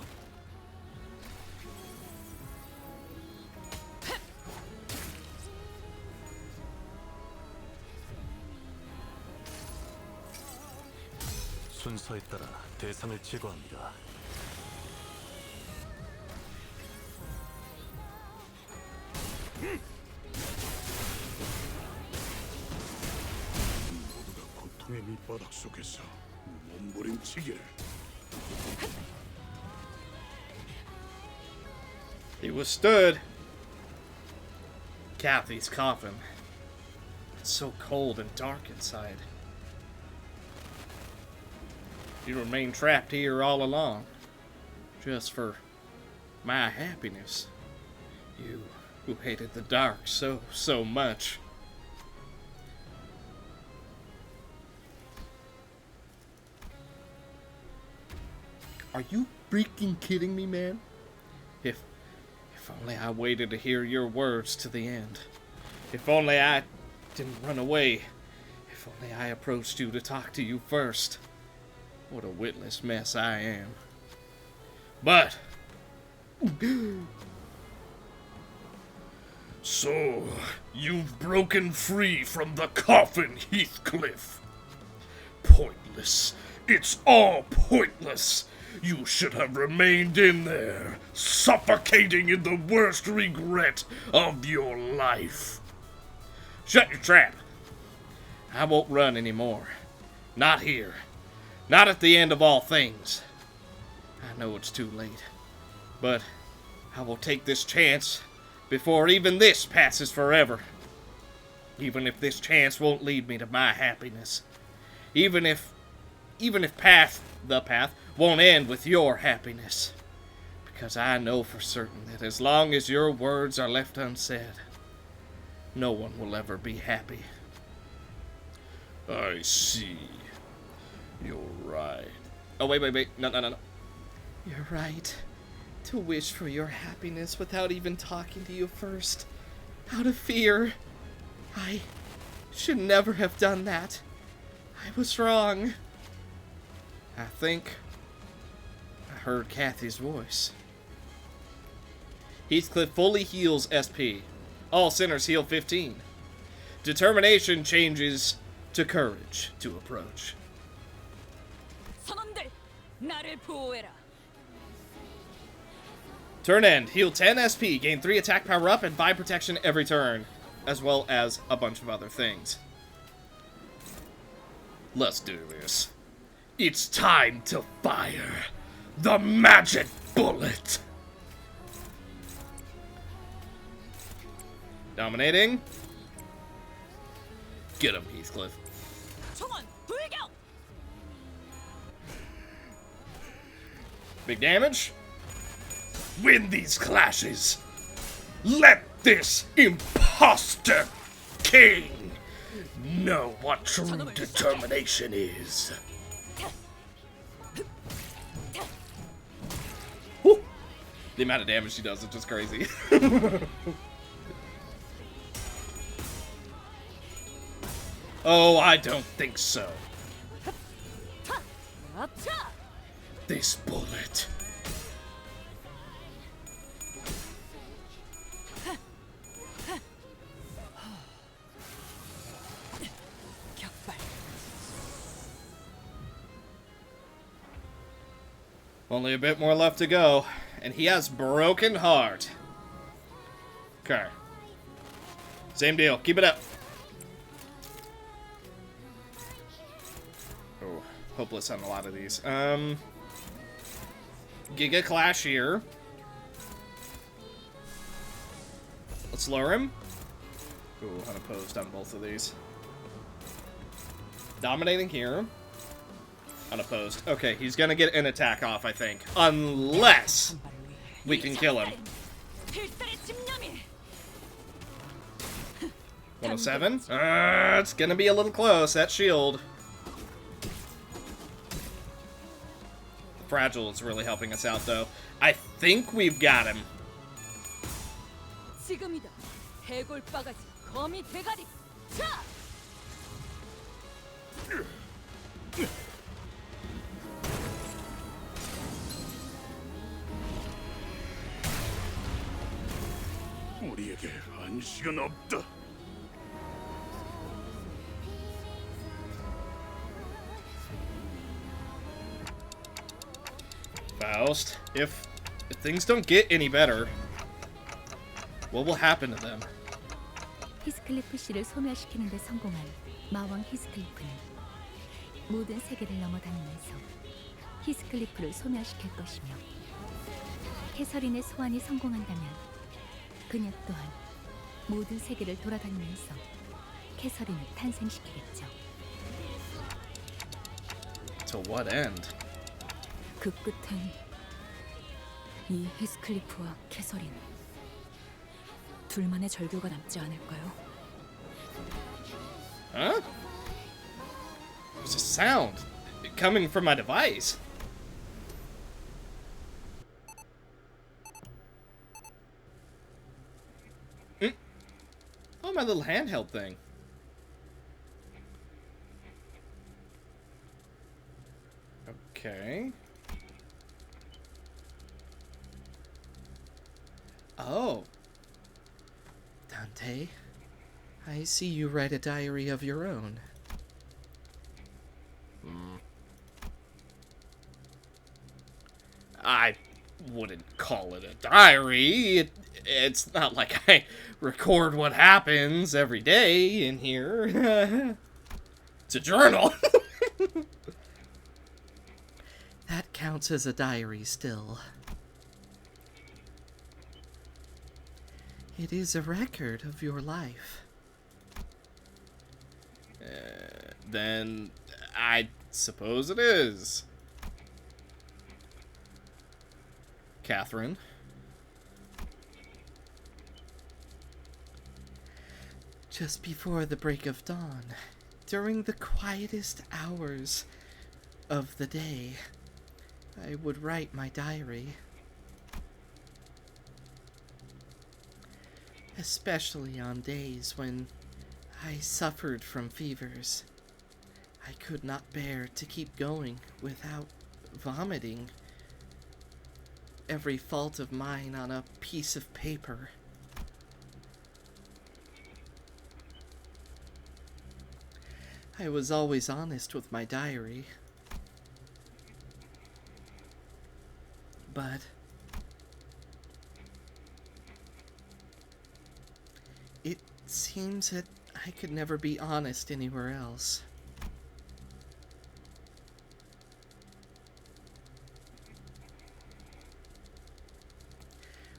순서에 따라 대상을 제거합니다.
모두가 고통의 밑바닥 속에서 몸부림치기를.
He withstood. Kathy's coffin. It's so cold and dark inside. You remain trapped here all along, just for my happiness. You who hated the dark so much. Are you freaking kidding me, man? If only I waited to hear your words to the end. If only I didn't run away. If only I approached you to talk to you first. What a witless mess I am. But...
So, you've broken free from the coffin, Heathcliff. Pointless. It's all pointless. You should have remained in there, suffocating in the worst regret of your life.
Shut your trap. I won't run anymore. Not here. Not at the end of all things. I know it's too late, but I will take this chance before even this passes forever. Even if this chance won't lead me to my happiness. Even if the path won't end with your happiness. Because I know for certain that as long as your words are left unsaid, no one will ever be happy.
I see. You're right.
Oh, wait. No. You're right. To wish for your happiness without even talking to you first. Out of fear. I should never have done that. I was wrong. I think I heard Kathy's voice. Heathcliff fully heals SP. All sinners heal 15. Determination changes to courage to approach.
선원들, 나를 보호해라.
Turn end. Heal 10 SP. Gain 3 attack power up and 5 protection every turn. As well as a bunch of other things.
Let's do this. It's time to fire the magic bullet.
Dominating. Get him, Heathcliff.
총원 불격.
Big damage.
Win these clashes. Let this imposter king know what true determination is.
Woo. The amount of damage she does is just crazy. Oh, I don't think so.
This bullet.
Only a bit more left to go, and he has broken heart. Okay. Same deal. Keep it up. Oh, hopeless on a lot of these. Giga Clash here. Let's lower him. Ooh, unopposed on both of these. Dominating here. Unopposed. Okay, he's gonna get an attack off, I think. Unless we can kill him. 107. It's gonna be a little close. That shield. Fragile is really helping us out, though. I think we've got him.
지금이다. 해골 바가지 거미 대가리. 차!
우리에게 안식은 없다.
Faust, if things don't get any better, what will happen to them?
히스클리프 씨를 소멸시키는 데 성공한 마왕 히스클리프는 모든 세계를 넘어다니면서 히스클리프를 소멸시킬 것이며 캐서린의 소환이 성공한다면 그녀 또한 모든 세계를 돌아다니면서 캐서린을 탄생시키겠죠.
To what end?
그 끝엔 이 히스클리프와 캐서린 둘만의 절교가 남지 않을까요?
Huh? There's a sound coming from my device. Oh, my little handheld thing. Okay. Oh. Dante, I see you write a diary of your own. I wouldn't call it a diary. It's not like I record what happens every day in here. It's a journal. That counts as a diary still. It is a record of your life. Then I suppose it is. Catherine. Just before the break of dawn, during the quietest hours of the day, I would write my diary. Especially on days when I suffered from fevers. I could not bear to keep going without vomiting every fault of mine on a piece of paper. I was always honest with my diary. But it seems that I could never be honest anywhere else.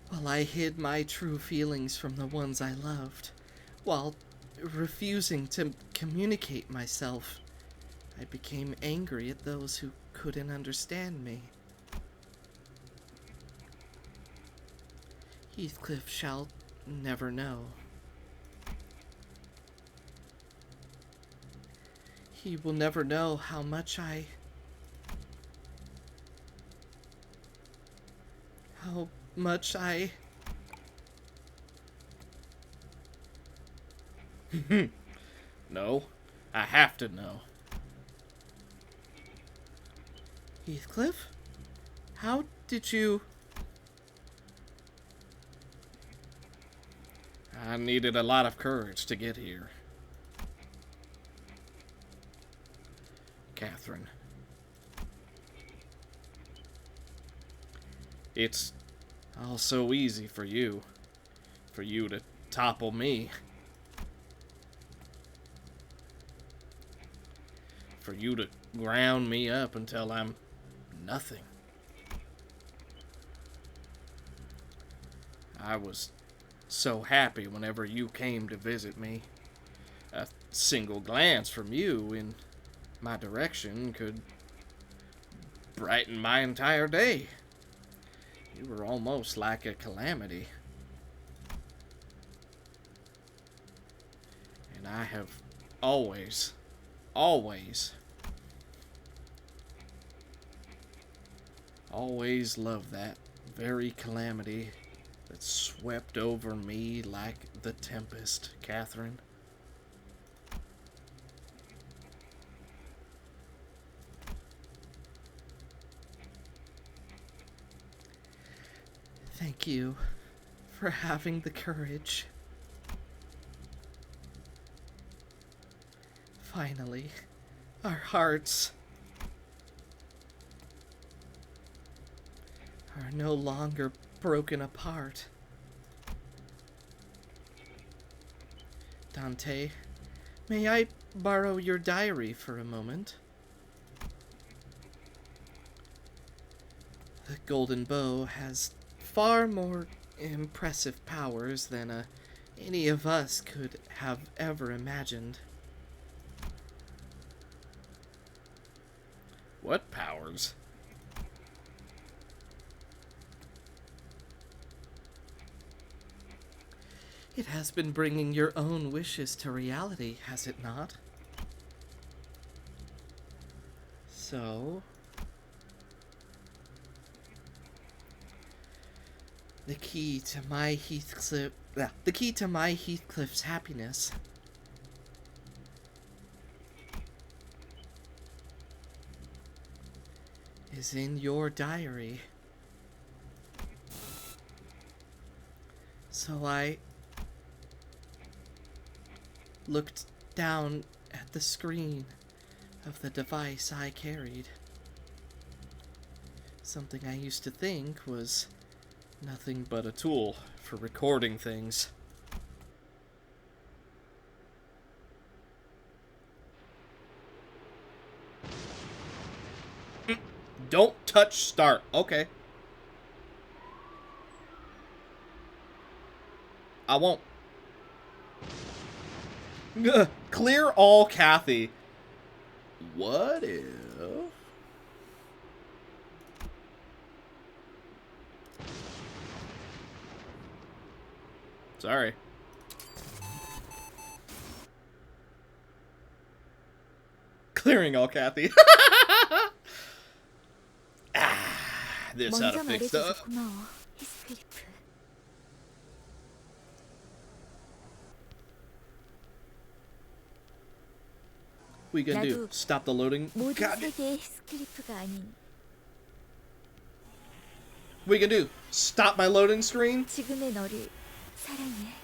While I hid my true feelings from the ones I loved, while refusing to communicate myself, I became angry at those who couldn't understand me. Heathcliff shall never know. He will never know how much I
No, I have to know.
Heathcliff? How did you...
I needed a lot of courage to get here. Catherine. It's all so easy for you to topple me. For you to ground me up until I'm nothing. I was so happy whenever you came to visit me. A single glance from you in my direction could brighten my entire day. You were almost like a calamity. And I have always loved that very calamity that swept over me like the tempest, Catherine.
Thank you for having the courage. Finally, our hearts are no longer broken apart. Dante, may I borrow your diary for a moment? The Golden Bow has far more impressive powers than any of us could have ever imagined.
What powers?
It has been bringing your own wishes to reality, has it not? So, the key to my Heathcliff's happiness is in your diary. So I looked down at the screen of the device I carried. Something I used to think was nothing but a tool for recording things.
Don't touch start. Okay. I won't.
Clear all Kathy.
What if... Sorry.
Clearing all Kathy.
This ought to fix the...
고마워, 히스클리프.
We can do stop the loading.
모든
God.
세계의 히스클리프가 아닌
We can do stop my loading screen.
지금의 너를 사랑해.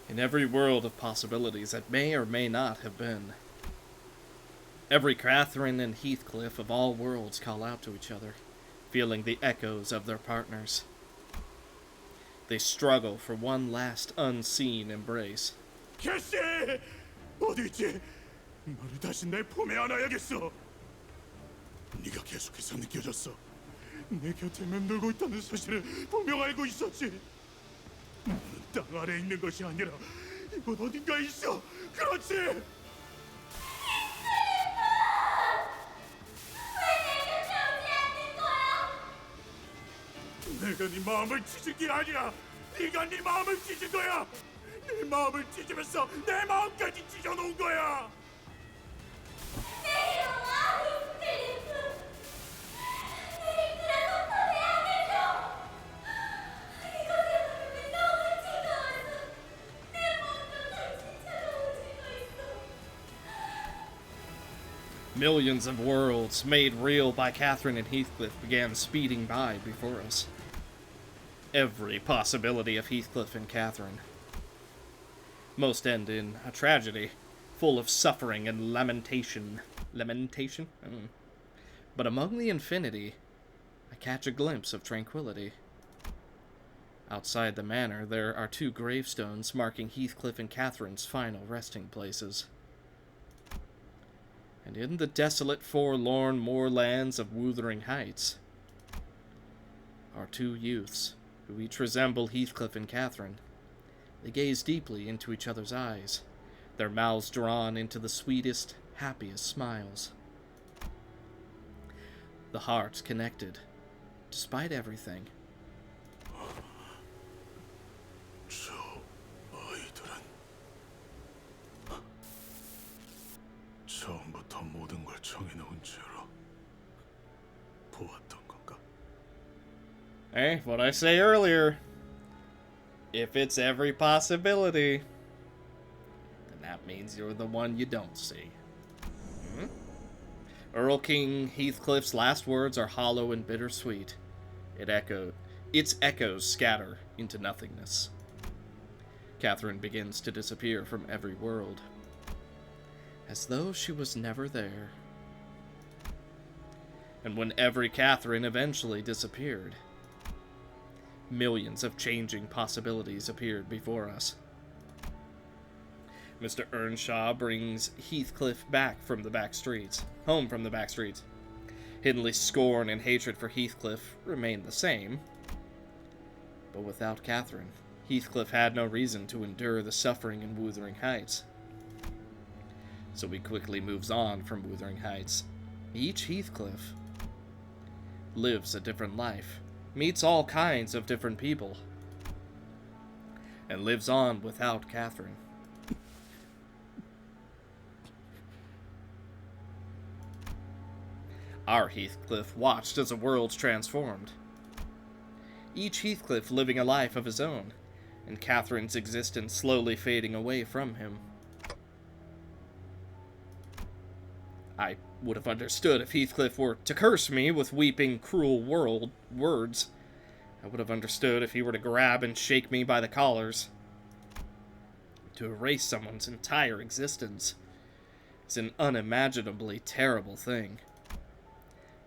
In every world of possibilities that may or may not have been, every Catherine and Heathcliff of all worlds call out to each other, feeling the echoes of their partners. They struggle for one last unseen embrace.
캐시! 어디 있지? 너를 다시 내 품에 안아야겠어. 네가 계속해서 느껴졌어. 내 곁에 맴돌고 있다는 사실을 분명 알고 있었지. 너는 땅 아래 있는 것이 아니라 이곳 어딘가에 있어. 그렇지. 내가 네 마음을 찢은 게 아니야. 네가 네 마음을 찢은 거야. 네 마음을 찢으면서 내 마음까지 찢어놓은 거야.
Millions of worlds made real by Catherine and Heathcliff began speeding by before us. Every possibility of Heathcliff and Catherine. Most end in a tragedy, full of suffering and lamentation. Lamentation? But among the infinity, I catch a glimpse of tranquility. Outside the manor, there are 2 gravestones marking Heathcliff and Catherine's final resting places. And in the desolate, forlorn moorlands of Wuthering Heights are 2 youths who each resemble Heathcliff and Catherine. They gaze deeply into each other's eyes, their mouths drawn into the sweetest, happiest smiles. The hearts connected, despite everything.
저 아이들은 처음부터 모든 걸 정해놓은 채로 보았던 건가?
Hey, what I say earlier. If it's every possibility, then that means you're the one you don't see. Earl King Heathcliff's last words are hollow and bittersweet. Its echoes scatter into nothingness. Catherine begins to disappear from every world, as though she was never there. And when every Catherine eventually disappeared, millions of changing possibilities appeared before us. Mr. Earnshaw brings Heathcliff back from the back streets, home from the back streets. Hindley's scorn and hatred for Heathcliff remain the same, but without Catherine, Heathcliff had no reason to endure the suffering in Wuthering Heights. So he quickly moves on from Wuthering Heights. Each Heathcliff lives a different life, meets all kinds of different people, and lives on without Catherine. Our Heathcliff watched as the worlds transformed. Each Heathcliff living a life of his own, and Catherine's existence slowly fading away from him. I would have understood if Heathcliff were to curse me with weeping, cruel words. I would have understood if he were to grab and shake me by the collars. To erase someone's entire existence is an unimaginably terrible thing.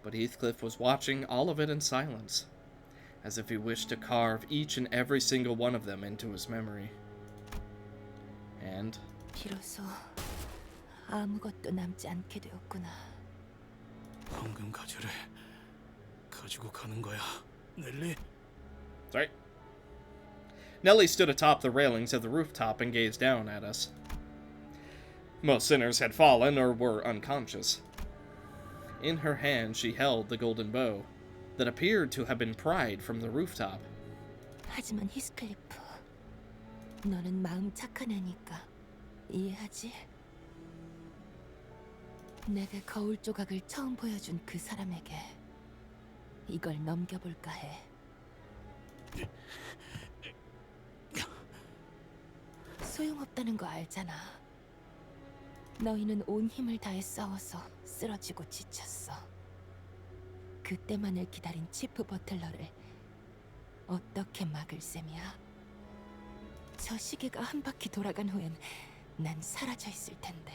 But Heathcliff was watching all of it in silence, as if he wished to carve each and every single one of them into his memory. And
비로소 아무것도 남지 않게 되었구나.
황금 가지를 가지고 가는 거야, 넬리.
Sorry. Nellie stood atop the railings of the rooftop and gazed down at us. Most sinners had fallen or were unconscious. In her hand she held the golden bow that appeared to have been pried from the rooftop.
하지만 히스클리프, 너는 마음 착한 애니까 이해하지? 내게 거울 조각을 처음 보여준 그 사람에게 이걸 넘겨볼까 해. 소용없다는 거 알잖아. 너희는 온 힘을 다해 싸워서 쓰러지고 지쳤어. 그때만을 기다린 치프 버틀러를 어떻게 막을 셈이야? 저 시계가 한 바퀴 돌아간 후엔 난 사라져 있을 텐데.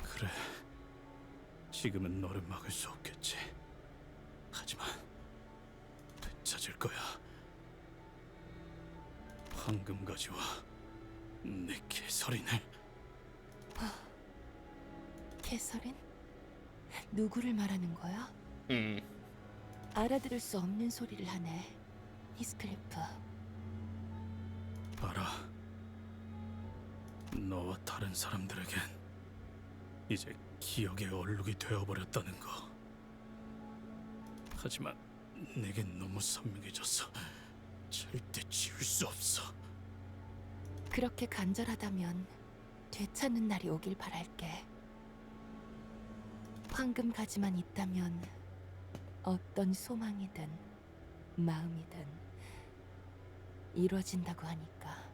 그래, 지금은 너를 막을 수 없겠지. 하지만 되찾을 거야. 황금 가지와 내 개설인을.
개설인? 누구를 말하는 거야? 알아들을 수 없는 소리를 하네, 히스클리프.
알아. 너와 다른 사람들에겐 이제 기억의 얼룩이 되어버렸다는 거. 하지만 내겐 너무 선명해져서 절대 지울 수 없어.
그렇게 간절하다면 되찾는 날이 오길 바랄게. 황금 가지만 있다면 어떤 소망이든 마음이든 이루어진다고 하니까.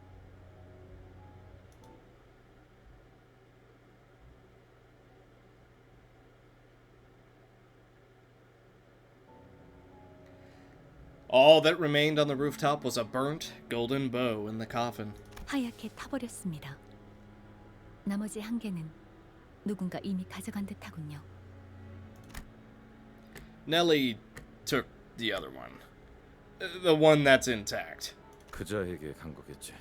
All that remained on the rooftop was a burnt golden bow in the coffin.
하얗게 타버렸습니다. 나머지 한 개는 누군가 이미 가져간 듯하군요.
Nellie took the other one. The one that's intact.
그자에게 간 거겠지.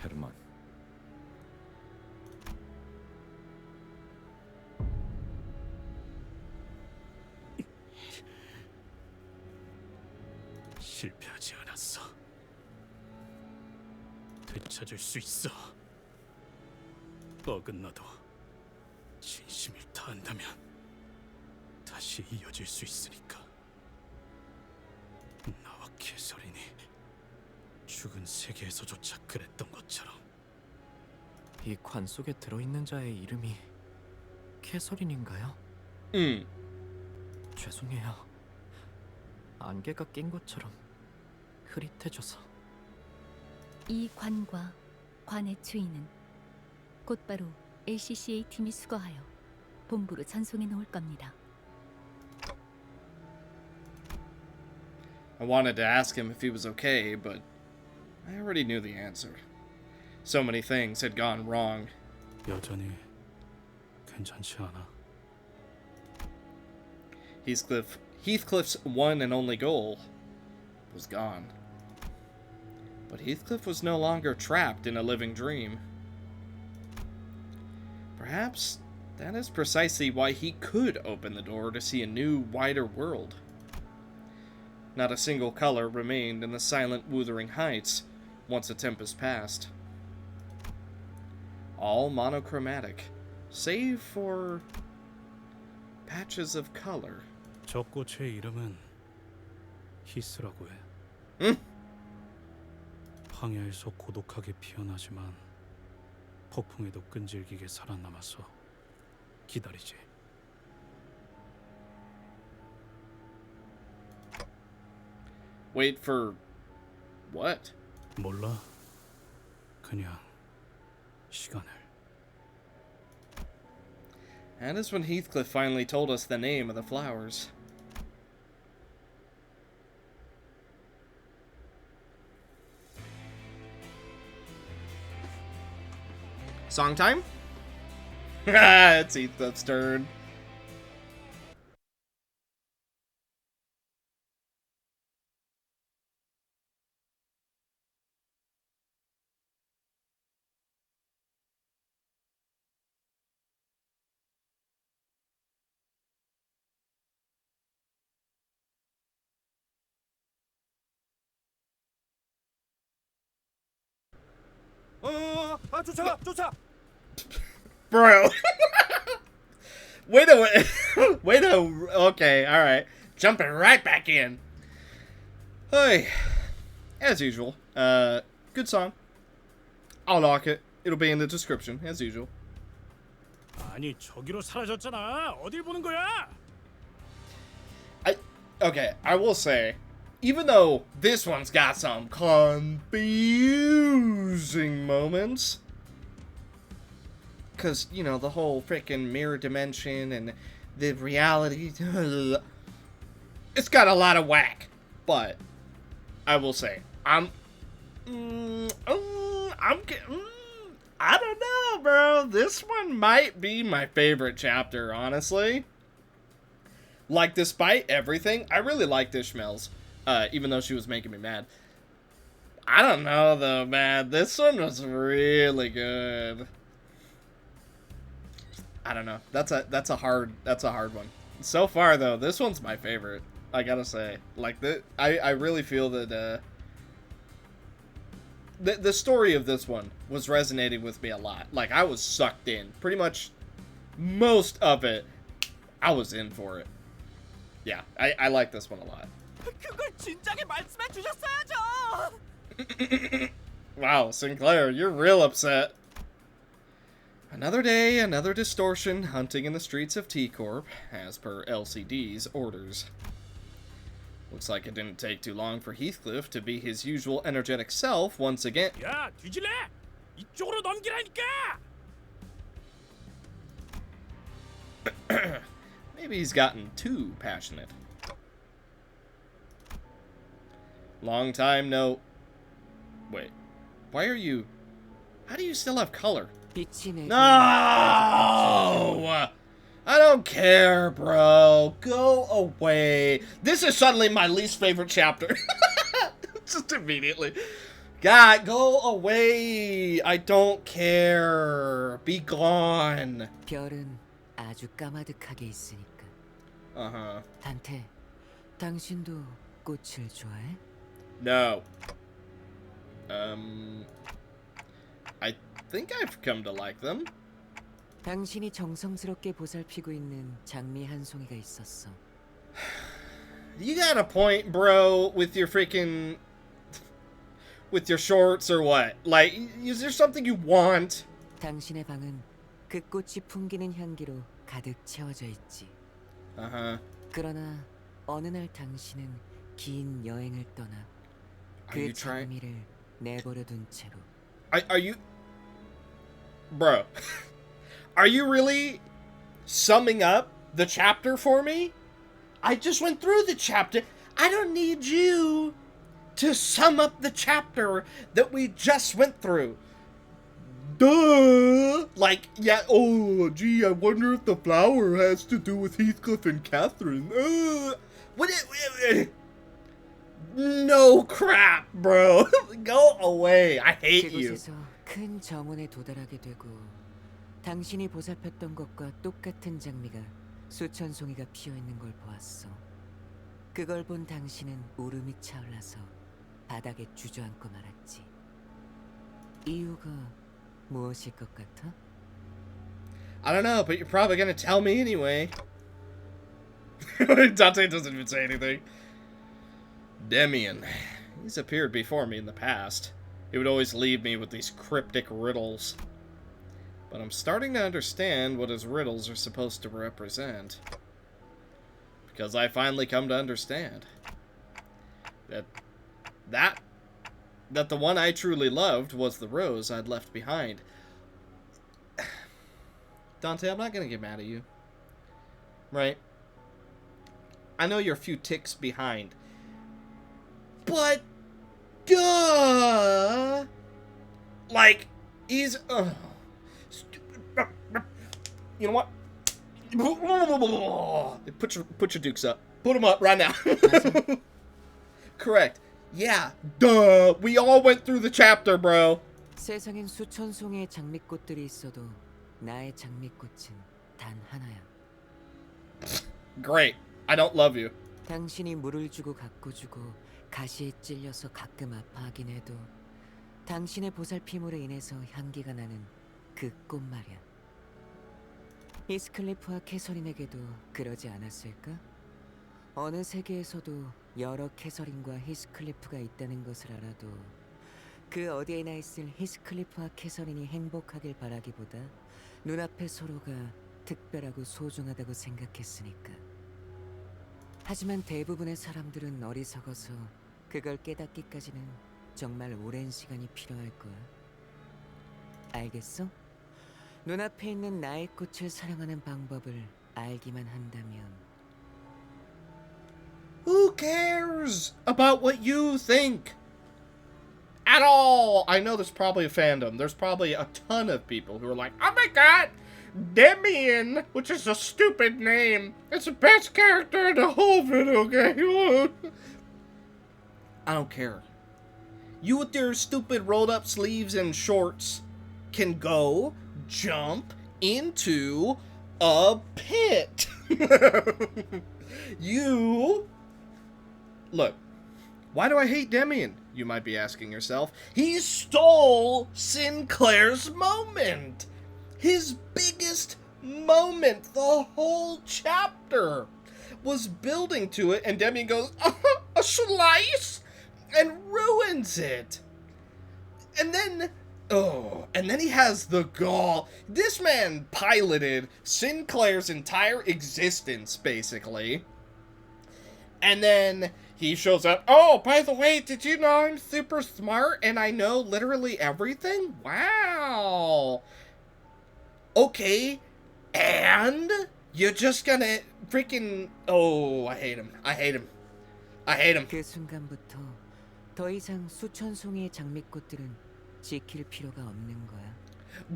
헤르만.
실패하지 않았어. 되찾을 수 있어. 어긋나도 진심을 다한다면 다시 이어질 수 있으니까. 나와 개설인이 죽은 세계에서조차 그랬던 것처럼.
이 관 속에 들어있는 자의 이름이 캐서린인가요? 죄송해요. 안개가 낀 것처럼 흐릿해져서.
이 관과 관의 주인은 곧바로 LCCA 팀이 수거하여 본부로 전송해 놓을 겁니다.
I wanted to ask him if he was okay, but I already knew the answer. So many things had gone wrong.
여전히 괜찮지 않아?
Heathcliff's one and only goal was gone. But Heathcliff was no longer trapped in a living dream. Perhaps that is precisely why he could open the door to see a new, wider world. Not a single color remained in the silent, wuthering heights once a tempest passed. All monochromatic, save for patches of color.
저 꽃의 이름은 히스라고 해.
응?
황야에서 고독하게 피어나지만 폭풍에도 끈질기게 살아남아서 기다리지.
Wait for what?
몰라. 그냥 시간을.
That is when Heathcliff finally told us the name of the flowers. Song time? It's Heathcliff's turn. Bro. Wait a, okay, alright. Jumping right back in. Hey, as usual, good song. I'll lock it. It'll be in the description, as usual.
아니 저기로 사라졌잖아. 어딜 보는 거야?
Okay, I will say, even though this one's got some confusing moments, because, you know, the whole freaking mirror dimension and the reality, it's got a lot of whack, but I will say, I don't know, bro. This one might be my favorite chapter, honestly. Like, despite everything, I really liked Ishmael's, even though she was making me mad. I don't know, though, man. This one was really good. I don't know. That's a hard one. So far, though, this one's my favorite. I gotta say, like, I really feel that the story of this one was resonating with me a lot. Like, I was sucked in. Pretty much most of it, I was in for it. Yeah, I like this one a lot.
그걸 진작에 말씀해 주셨어야죠.
Wow, Sinclair, you're real upset. Another day, another distortion hunting in the streets of T-Corp, as per LCD's orders. Looks like it didn't take too long for Heathcliff to be his usual energetic self once again.
야, 뒤질래? 이쪽으로 넘기라니까.
Maybe he's gotten too passionate. Long time no... Wait. Why are you... How do you still have color? No! I don't care, bro. Go away. This is suddenly my least favorite chapter. Just immediately. God, go away. I don't care. Be gone.
별은 아주 까마득하게 있으니까.
Uh-huh.
단테, 당신도 꽃을 좋아해?
No. I think I've come to like them.
당신이 정성스럽게 보살피고 있는 장미 한 송이가 있었어.
You got a point, bro, with your freaking... with your shorts or what? Like, is there something you want?
당신의 방은 그 꽃이 풍기는 향기로 가득 채워져 있지.
Uh-huh.
그러나 어느 날 당신은 긴 여행을 떠나 그 장미를 내버려 둔 채로.
Are you... Bro. Are you really summing up the chapter for me? I just went through the chapter. I don't need you to sum up the chapter that we just went through. Duh! Like, yeah, oh, gee, I wonder if the flower has to do with Heathcliff and Catherine. No crap, bro. Go away. I hate you.
그곳에서 큰 정원에 도달하게 되고 당신이 보살폈던 것과 똑같은 장미가 수천 송이가 피어 있는 걸 보았어. 그걸 본 당신은 울음이 차올라서 바닥에 주저앉고 말았지. 이유가 무엇일 것 같아?
I don't know, but you're probably gonna tell me anyway. Dante doesn't even say anything. Demian. He's appeared before me in the past. He would always leave me with these cryptic riddles. But I'm starting to understand what his riddles are supposed to represent. Because I finally come to understand that the one I truly loved was the rose I'd left behind. Dante, I'm not gonna get mad at you. Right? I know you're a few ticks behind. But, duh! Like, he's... You know what? Put your dukes up. Put them up right now. Correct. Yeah. Duh. We all went through the chapter, bro.
세상엔 수천 송이의 장미꽃들이 있어도 나의 장미꽃은 단 하나야.
Great. I don't love you.
당신이 물을 주고 가꿔주고 가시에 찔려서 가끔 아파하긴 해도 당신의 보살핌으로 인해서 향기가 나는 그 꽃 말이야. 히스클리프와 캐서린에게도 그러지 않았을까? 어느 세계에서도 여러 캐서린과 히스클리프가 있다는 것을 알아도 그 어디에나 있을 히스클리프와 캐서린이 행복하길 바라기보다 눈앞의 서로가 특별하고 소중하다고 생각했으니까. 하지만 대부분의 사람들은 어리석어서 그걸 깨닫기까지는 정말 오랜 시간이 필요할 거야. 알겠어? 눈앞에 있는 나의 꽃을 사랑하는 방법을 알기만 한다면.
Who cares about what you think? At all! I know there's probably a fandom. There's probably a ton of people who are like, oh my god! Demian, which is a stupid name. It's the best character in the whole video game. I don't care. You with your stupid rolled up sleeves and shorts can go jump into a pit. You... Look, why do I hate Demian? You might be asking yourself. He stole Sinclair's moment. His biggest moment. The whole chapter was building to it, and Demian goes, a slice? And ruins it. And then, and then he has the gall. This man piloted Sinclair's entire existence, basically. And then he shows up, oh, by the way, did you know I'm super smart and I know literally everything? Wow. Okay, and you're just gonna freaking... Oh, I hate him. I hate him. I hate him.
그 순간부터 더 이상 수천 송이의 장미꽃들은 지킬 필요가 없는 거야.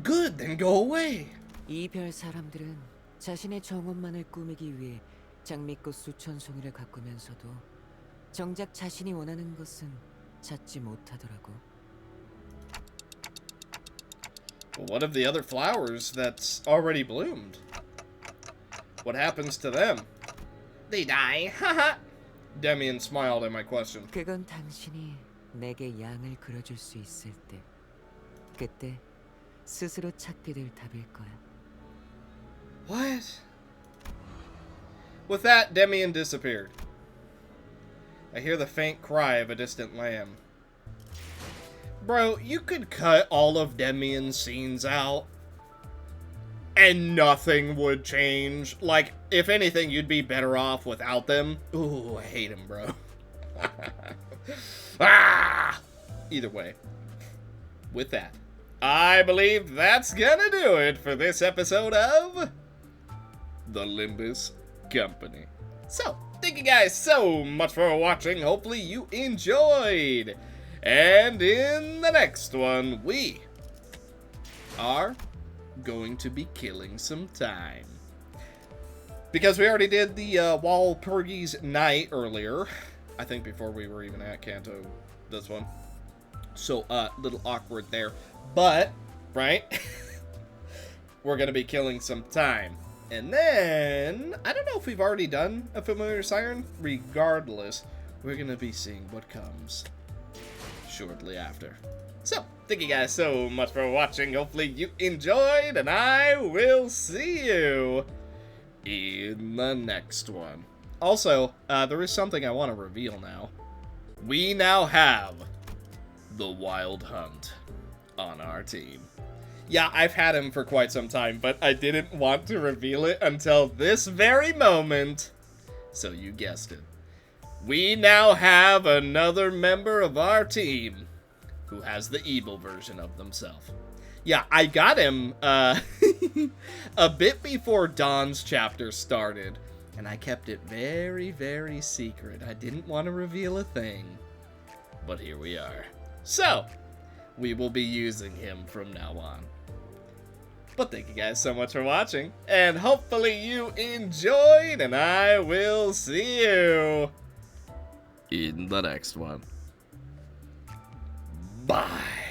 Good, then go away.
이 별 사람들은 자신의 정원만을 꾸미기 위해 장미꽃 수천 송이를 가꾸면서도 정작 자신이 원하는 것은 찾지 못하더라고.
Well, what of the other flowers that's already bloomed? What happens to them? They die. Haha. Demian smiled at my question.
그건 당신이 내게 양을 그려줄 수 있을 때, 그때 스스로 찾게 될 답일 거야.
What? With that, Demian disappeared. I hear the faint cry of a distant lamb. Bro, you could cut all of Demian's scenes out, and nothing would change. Like, if anything, you'd be better off without them. Ooh, I hate him, bro. Ah! Either way, with that, I believe that's gonna do it for this episode of The Limbus Company. So, thank you guys so much for watching. Hopefully you enjoyed. And in the next one, we are going to be killing some time. Because we already did the Walpurgis Night earlier. I think before we were even at Kanto, this one. So, little awkward there. But, right? We're going to be killing some time. And then, I don't know if we've already done a Familiar Siren. Regardless, we're going to be seeing what comes shortly after. So, thank you guys so much for watching. Hopefully you enjoyed, and I will see you in the next one. Also, there is something I want to reveal now. We now have the Wild Hunt on our team. Yeah, I've had him for quite some time, but I didn't want to reveal it until this very moment. So you guessed it. We now have another member of our team who has the evil version of themselves. Yeah, I got him a bit before Dawn's chapter started, and I kept it very, very secret. I didn't want to reveal a thing, but here we are. So, we will be using him from now on. But thank you guys so much for watching, and hopefully you enjoyed, and I will see you in the next one. Bye.